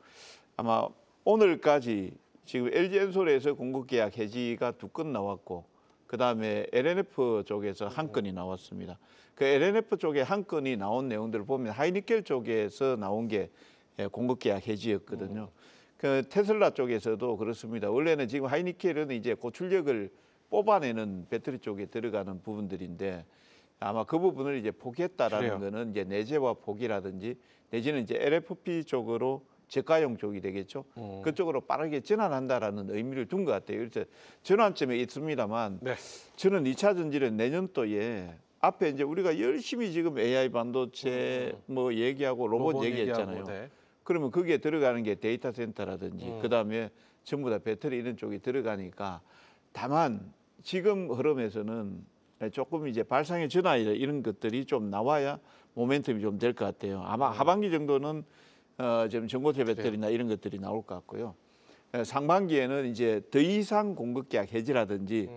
아마 오늘까지 지금 LG엔솔에서 공급 계약 해지가 2건 나왔고 그 다음에 LNF 쪽에서 1건이 나왔습니다. 그 LNF 쪽에 1건이 나온 내용들을 보면 하이니켈 쪽에서 나온 게 공급 계약 해지였거든요. 그 테슬라 쪽에서도 그렇습니다. 원래는 지금 하이니켈은 이제 고출력을 뽑아내는 배터리 쪽에 들어가는 부분들인데 아마 그 부분을 이제 포기했다라는 그래요. 거는 이제 내재화 포기라든지 내지는 이제 LFP 쪽으로 저가형 쪽이 되겠죠. 그쪽으로 빠르게 전환한다라는 의미를 둔 것 같아요. 그래서 전환점에 있습니다만 네. 저는 2차 전지는 내년도에 앞에 이제 우리가 열심히 지금 AI 반도체 뭐 얘기하고 로봇 얘기했잖아요. 얘기하고, 네. 그러면 거기에 들어가는 게 데이터 센터라든지 그다음에 전부 다 배터리 이런 쪽이 들어가니까 다만 지금 흐름에서는 조금 이제 발상의 전환 이런 것들이 좀 나와야 모멘텀이 좀 될 것 같아요. 아마 하반기 정도는 지금 전고체 배터리나 이런 것들이 나올 것 같고요. 상반기에는 이제 더 이상 공급 계약 해지라든지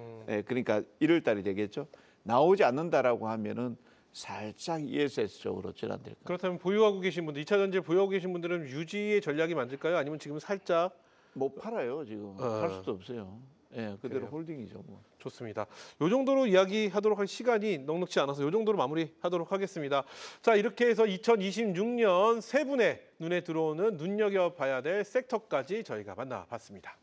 그러니까 1월 달이 되겠죠. 나오지 않는다라고 하면은 살짝 ESS 쪽으로 전환될 거예요. 그렇다면 보유하고 계신 분들, 2차 전지를 보유하고 계신 분들은 유지의 전략이 맞을까요? 아니면 지금 살짝 못 팔아요 지금. 팔 수도 없어요. 예, 그대로 그래요. 홀딩이죠. 뭐. 좋습니다. 요 정도로 이야기하도록 할 시간이 넉넉지 않아서 요 정도로 마무리하도록 하겠습니다. 자, 이렇게 해서 2026년 세 분의 눈에 들어오는 눈여겨봐야 될 섹터까지 저희가 만나봤습니다.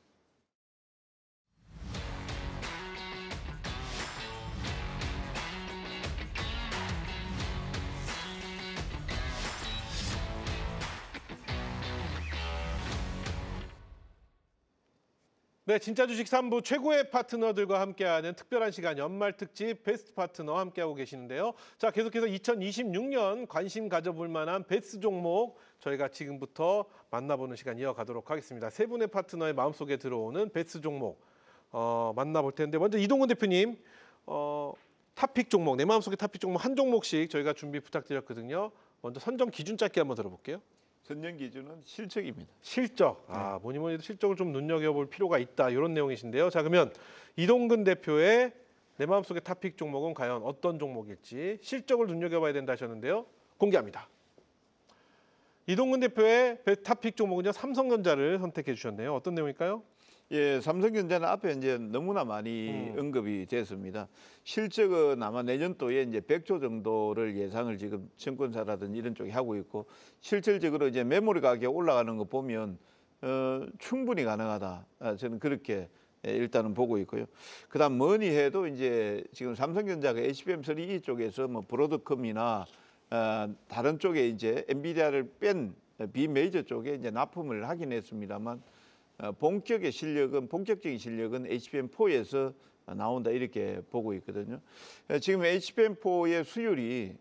네, 진짜 주식 3부 최고의 파트너들과 함께하는 특별한 시간 연말 특집 베스트 파트너 함께하고 계시는데요. 자, 계속해서 2026년 관심 가져볼 만한 베스트 종목 저희가 지금부터 만나보는 시간 이어가도록 하겠습니다. 세 분의 파트너의 마음속에 들어오는 베스트 종목 만나볼 텐데 먼저 이동근 대표님 탑픽 종목, 내 마음속에 탑픽 종목 한 종목씩 저희가 준비 부탁드렸거든요. 먼저 선정 기준 짧게 한번 들어볼게요. 선정 기준은 실적입니다. 실적. 뭐니 뭐니 해도 실적을 좀 눈여겨볼 필요가 있다. 이런 내용이신데요. 자, 그러면 이동근 대표의 내 마음속의 탑픽 종목은 과연 어떤 종목일지 실적을 눈여겨봐야 된다 하셨는데요. 공개합니다. 이동근 대표의 탑픽 종목은요. 삼성전자를 선택해 주셨네요. 어떤 내용일까요? 예, 삼성전자는 앞에 이제 너무나 많이 언급이 됐습니다. 실적은 아마 내년도에 이제 100조 정도를 예상을 지금 증권사라든지 이런 쪽이 하고 있고 실질적으로 이제 메모리 가격 올라가는 거 보면 충분히 가능하다. 저는 그렇게 일단은 보고 있고요. 그다음 뭐니 해도 이제 지금 삼성전자가 HBM3E 쪽에서 뭐 브로드컴이나 다른 쪽에 이제 엔비디아를 뺀 비메이저 쪽에 이제 납품을 하긴 했습니다만. 본격적인 실력은 HBM4에서 나온다 이렇게 보고 있거든요. 지금 HBM4의 수율이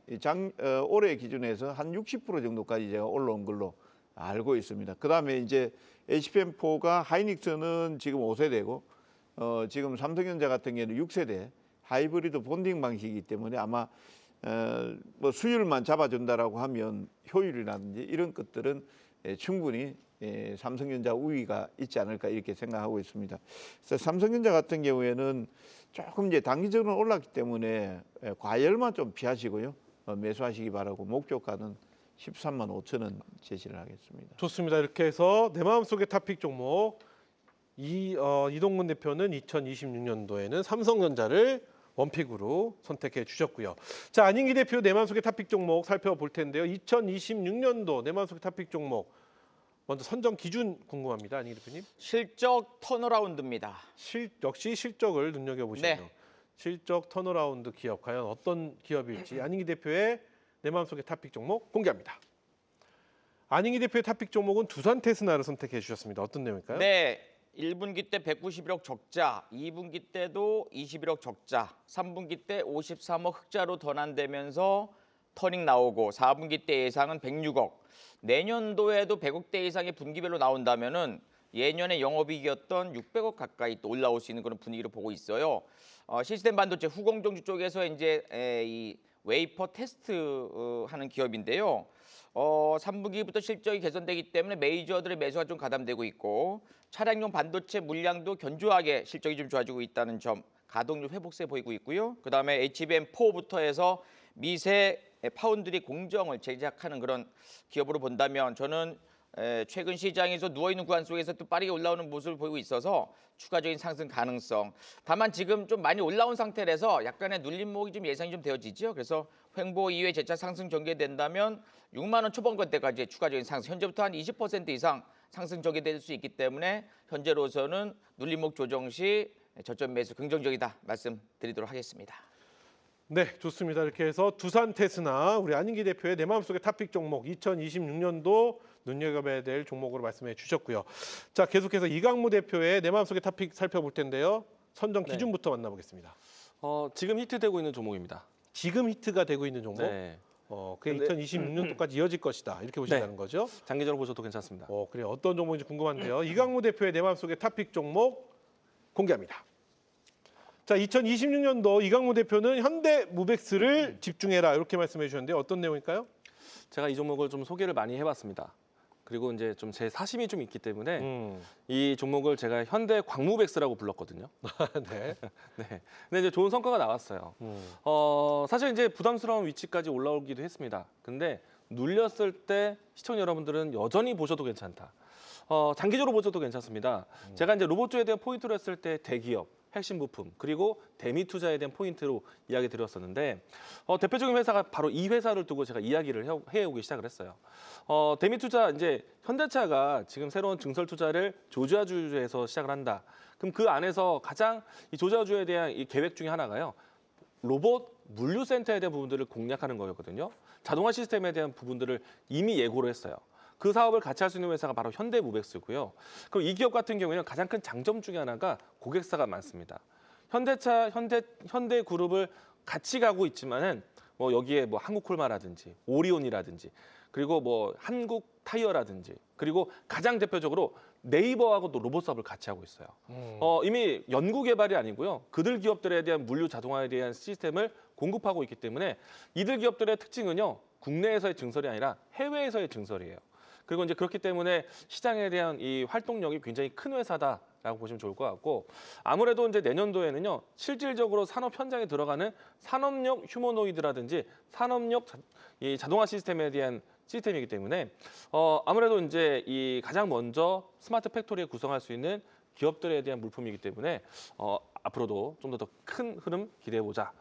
올해 기준에서 한 60% 정도까지 제가 올라온 걸로 알고 있습니다. 그다음에 이제 HBM4가 하이닉스는 지금 5세대고 지금 삼성전자 같은 경우는 6세대 하이브리드 본딩 방식이기 때문에 아마 뭐 수율만 잡아준다라고 하면 효율이라든지 이런 것들은 충분히 삼성전자 우위가 있지 않을까 이렇게 생각하고 있습니다. 그래서 삼성전자 같은 경우에는 조금 이제 단기적으로 올랐기 때문에 과열만 좀 피하시고요. 매수하시기 바라고 목표가는 13만 5천 원 제시를 하겠습니다. 좋습니다. 이렇게 해서 내 마음속의 탑픽 종목 이동근 대표는 2026년도에는 삼성전자를 원픽으로 선택해 주셨고요. 자, 안인기 대표 내 마음속의 탑픽 종목 살펴볼 텐데요. 2026년도 내 마음속의 탑픽 종목 먼저 선정 기준 궁금합니다. 안인기 대표님. 실적 턴어라운드입니다. 역시 실적을 눈여겨보시네요. 네. 실적 턴어라운드 기업 과연 어떤 기업일지 안인기 대표의 내 마음속의 탑픽 종목 공개합니다. 안인기 대표의 탑픽 종목은 두산 테스나를 선택해 주셨습니다. 어떤 내용일까요? 네. 1분기 때 191억 적자, 2분기 때도 21억 적자, 3분기 때 53억 흑자로 전환되면서 터닝 나오고 4분기 때 예상은 106억. 내년도에도 100억대 이상의 분기별로 나온다면은 예년의 영업이익이었던 600억 가까이 또 올라올 수 있는 그런 분위기를 보고 있어요. 시스템 반도체 후공정주 쪽에서 이제 이 웨이퍼 테스트 하는 기업인데요. 3분기부터 실적이 개선되기 때문에 메이저들의 매수가 좀 가담되고 있고 차량용 반도체 물량도 견조하게 실적이 좀 좋아지고 있다는 점, 가동률 회복세 보이고 있고요. 그다음에 HBM4부터 해서 미세 파운드리 공정을 제작하는 그런 기업으로 본다면 저는 최근 시장에서 누워있는 구간 속에서 또 빠르게 올라오는 모습을 보이고 있어서 추가적인 상승 가능성. 다만 지금 좀 많이 올라온 상태라서 약간의 눌림목이 좀 예상이 좀 되어지죠. 그래서 횡보 이후에 재차 상승 전개된다면 6만 원 초반권대까지 추가적인 상승. 현재부터 한 20% 이상 상승 전개될 수 있기 때문에 현재로서는 눌림목 조정 시 저점 매수 긍정적이다 말씀드리도록 하겠습니다. 네, 좋습니다. 이렇게 해서 두산 테스나 우리 안인기 대표의 내 마음속의 탑픽 종목 2026년도 눈여겨봐야 될 종목으로 말씀해 주셨고요. 자, 계속해서 이강무 대표의 내 마음속의 탑픽 살펴볼 텐데요. 선정 기준부터 만나보겠습니다. 지금 히트되고 있는 종목입니다. 지금 히트가 되고 있는 종목. 네. 그게 근데- 2026년도까지 이어질 것이다. 이렇게 보신다는 거죠. 장기적으로 보셔도 괜찮습니다. 그래요. 어떤 종목인지 궁금한데요. 이강무 대표의 내 마음속의 탑픽 종목 공개합니다. 자, 2026년도 이강무 대표는 현대 무벡스를 집중해라 이렇게 말씀해 주셨는데 어떤 내용일까요? 제가 이 종목을 좀 소개를 많이 해봤습니다. 그리고 이제 좀 제 사심이 좀 있기 때문에 이 종목을 제가 현대 광무벡스라고 불렀거든요. 네. 네. 근데 이제 좋은 성과가 나왔어요. 사실 이제 부담스러운 위치까지 올라오기도 했습니다. 근데 눌렸을 때 시청자 여러분들은 여전히 보셔도 괜찮다. 장기적으로 보셔도 괜찮습니다. 제가 이제 로봇주에 대한 포인트로 했을 때 대기업, 핵심 부품, 그리고 대미 투자에 대한 포인트로 이야기 드렸었는데 대표적인 회사가 바로 이 회사를 두고 제가 이야기를 해오기 시작을 했어요. 대미 투자 이제 현대차가 지금 새로운 증설 투자를 조지아주에서 시작을 한다. 그럼 그 안에서 가장 이 조지아주에 대한 이 계획 중에 하나가요. 로봇 물류센터에 대한 부분들을 공략하는 거였거든요. 자동화 시스템에 대한 부분들을 이미 예고를 했어요. 그 사업을 같이 할 수 있는 회사가 바로 현대무벡스고요. 그럼 이 기업 같은 경우에는 가장 큰 장점 중에 하나가 고객사가 많습니다. 현대차, 현대그룹을 같이 가고 있지만은 뭐 여기에 뭐 한국콜마라든지 오리온이라든지 그리고 뭐 한국 타이어라든지 그리고 가장 대표적으로 네이버하고 또 로봇 사업을 같이 하고 있어요. 이미 연구 개발이 아니고요. 그들 기업들에 대한 물류 자동화에 대한 시스템을 공급하고 있기 때문에 이들 기업들의 특징은요. 국내에서의 증설이 아니라 해외에서의 증설이에요. 그리고 이제 그렇기 때문에 시장에 대한 이 활동력이 굉장히 큰 회사다라고 보시면 좋을 것 같고 아무래도 이제 내년도에는요 실질적으로 산업 현장에 들어가는 산업용 휴머노이드라든지 산업용 이 자동화 시스템에 대한 시스템이기 때문에 아무래도 이제 이 가장 먼저 스마트 팩토리에 구성할 수 있는 기업들에 대한 물품이기 때문에 앞으로도 좀 더 큰 흐름 기대해 보자.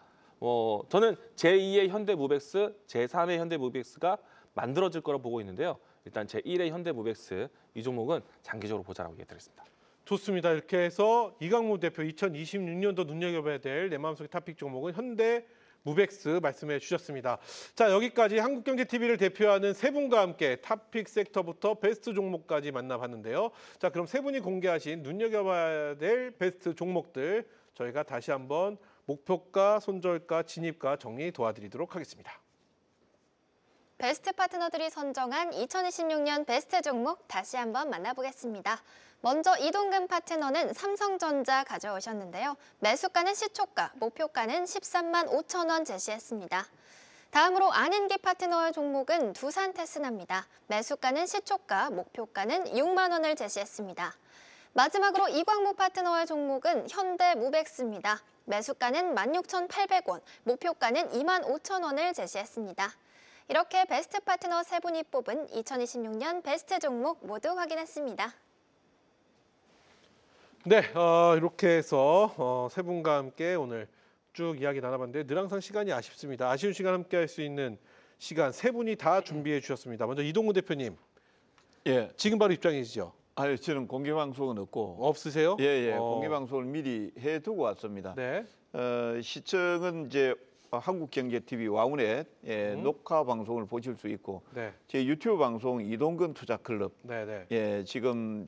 저는 제2의 현대무벡스, 제3의 현대무벡스가 만들어질 거라 보고 있는데요. 일단 제1의 현대무벡스 이 종목은 장기적으로 보자라고 얘기드렸습니다. 좋습니다. 이렇게 해서 이강무 대표 2026년도 눈여겨봐야 될 내 마음속의 탑픽 종목은 현대무벡스 말씀해 주셨습니다. 자, 여기까지 한국경제TV를 대표하는 세 분과 함께 탑픽 섹터부터 베스트 종목까지 만나봤는데요. 자, 그럼 세 분이 공개하신 눈여겨봐야 될 베스트 종목들 저희가 다시 한번 목표가, 손절가, 진입가 정리 도와드리도록 하겠습니다. 베스트 파트너들이 선정한 2026년 베스트 종목 다시 한번 만나보겠습니다. 먼저 이동근 파트너는 삼성전자 가져오셨는데요. 매수가는 시초가, 목표가는 13만 5천 원 제시했습니다. 다음으로 안인기 파트너의 종목은 두산 테스나입니다. 매수가는 시초가, 목표가는 6만 원을 제시했습니다. 마지막으로 이광무 파트너의 종목은 현대무벡스입니다. 매수가는 16,800원, 목표가는 2만 5천 원을 제시했습니다. 이렇게 베스트 파트너 세 분이 뽑은 2026년 베스트 종목 모두 확인했습니다. 네, 이렇게 해서 세 분과 함께 오늘 쭉 이야기 나눠봤는데 늘 항상 시간이 아쉽습니다. 아쉬운 시간 함께 할 수 있는 시간 세 분이 다 준비해 주셨습니다. 먼저 이동훈 대표님, 예. 지금 바로 입장이시죠? 아니 저는 공개 방송은 없고 없으세요? 예. 공개 방송을 미리 해두고 왔습니다. 네. 시청은 이제 한국경제TV 와우넷 녹화 방송을 보실 수 있고 네. 제 유튜브 방송 이동근 투자클럽 네. 지금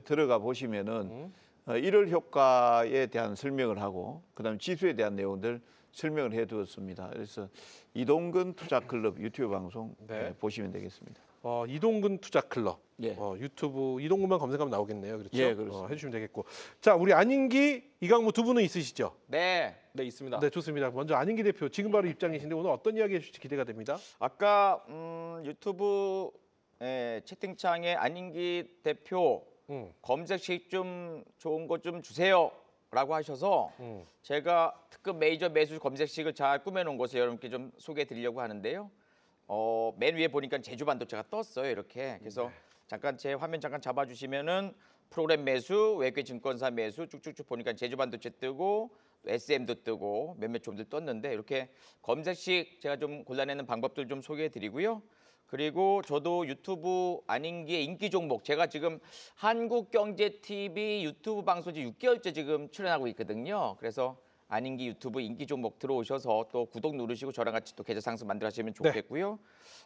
들어가 보시면은 1월 효과에 대한 설명을 하고 그다음 지수에 대한 내용들 설명을 해두었습니다. 그래서 이동근 투자클럽 유튜브 방송 보시면 되겠습니다. 이동근 투자클럽 유튜브 이동근만 검색하면 나오겠네요. 그렇죠? 예, 그렇습니다. 해주시면 되겠고. 자, 우리 안인기, 이강무 두 분은 있으시죠? 네. 네, 있습니다. 네, 좋습니다. 먼저 안인기 대표 지금 바로 입장이신데 오늘 어떤 이야기 해주실지 기대가 됩니다. 아까 유튜브 채팅창에 안인기 대표 검색식 좀 좋은 거 좀 주세요라고 하셔서 제가 특급 메이저 매수 검색식을 잘 꾸며놓은 것을 여러분께 좀 소개해드리려고 하는데요. 맨 위에 보니까 제주반도체가 떴어요. 이렇게. 그래서 잠깐 제 화면 잠깐 잡아주시면은 프로그램 매수, 외국계 증권사 매수 쭉쭉쭉 보니까 제주반도체 뜨고 SM도 뜨고 몇몇 종들 떴는데 이렇게 검색식 제가 좀 골라내는 방법들 좀 소개해드리고요. 그리고 저도 유튜브 안인기의 인기 종목 제가 지금 한국경제TV 유튜브 방송 지 6개월째 지금 출연하고 있거든요. 그래서 안인기 유튜브 인기 종목 들어오셔서 또 구독 누르시고 저랑 같이 또 계좌 상승 만들어 하시면 좋겠고요.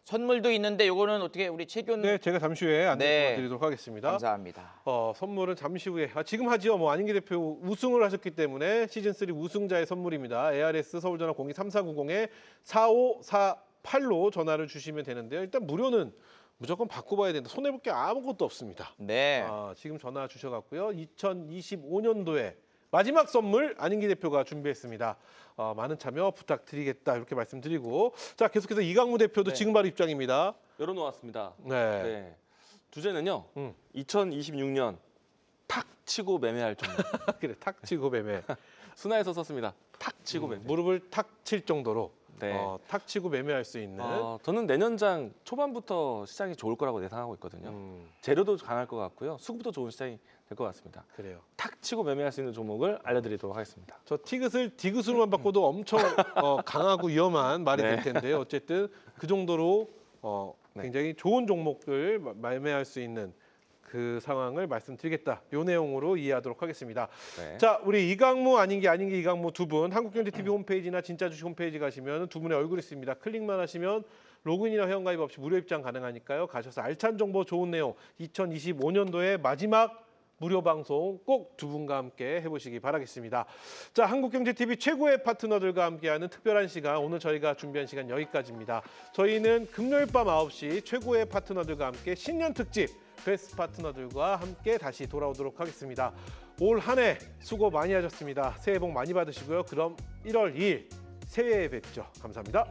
선물도 있는데 요거는 어떻게 우리 최균 네, 제가 잠시 후에 안내 드리도록 하겠습니다. 감사합니다. 선물은 잠시 후에 지금 하지요. 뭐 안인기 대표 우승을 하셨기 때문에 시즌 3 우승자의 선물입니다. ARS 서울전화 023490-4548로 전화를 주시면 되는데요. 일단 무료는 무조건 바꿔봐야 된다. 손해볼 게 아무것도 없습니다. 네. 지금 전화 주셔갖고요. 2025년도에 마지막 선물 안인기 대표가 준비했습니다. 많은 참여 부탁드리겠다 이렇게 말씀드리고 자 계속해서 이강무 대표도 네. 지금 바로 입장입니다. 열어놓았습니다. 네. 네. 주제는요. 음. 2026년 탁 치고 매매할 종목. 그래 탁 치고 매매. 순화해서 썼습니다. 탁 치고 매매. 무릎을 탁 칠 정도로 네. 탁 치고 매매할 수 있는. 저는 내년장 초반부터 시장이 좋을 거라고 예상하고 있거든요. 재료도 강할 것 같고요. 수급도 좋은 시장이 될 것 같습니다. 그래요. 탁 치고 매매할 수 있는 종목을 알려드리도록 하겠습니다. 저 티귿을 디귿으로만 바꿔도 엄청 강하고 위험한 말이 될 텐데 어쨌든 그 정도로 굉장히 좋은 종목들 매매할 수 있는 그 상황을 말씀드리겠다. 요 내용으로 이해하도록 하겠습니다. 네. 자, 우리 이강무 아닌기 이강무 두 분 한국경제TV 홈페이지나 진짜주식 홈페이지 가시면 두 분의 얼굴이 있습니다. 클릭만 하시면 로그인이나 회원가입 없이 무료 입장 가능하니까요. 가셔서 알찬 정보 좋은 내용 2025년도에 마지막 무료 방송 꼭 두 분과 함께 해보시기 바라겠습니다. 자, 한국경제TV 최고의 파트너들과 함께하는 특별한 시간 오늘 저희가 준비한 시간 여기까지입니다. 저희는 금요일 밤 9시 최고의 파트너들과 함께 신년 특집 베스트 파트너들과 함께 다시 돌아오도록 하겠습니다. 올 한 해 수고 많이 하셨습니다. 새해 복 많이 받으시고요. 그럼 1월 2일 새해에 뵙죠. 감사합니다.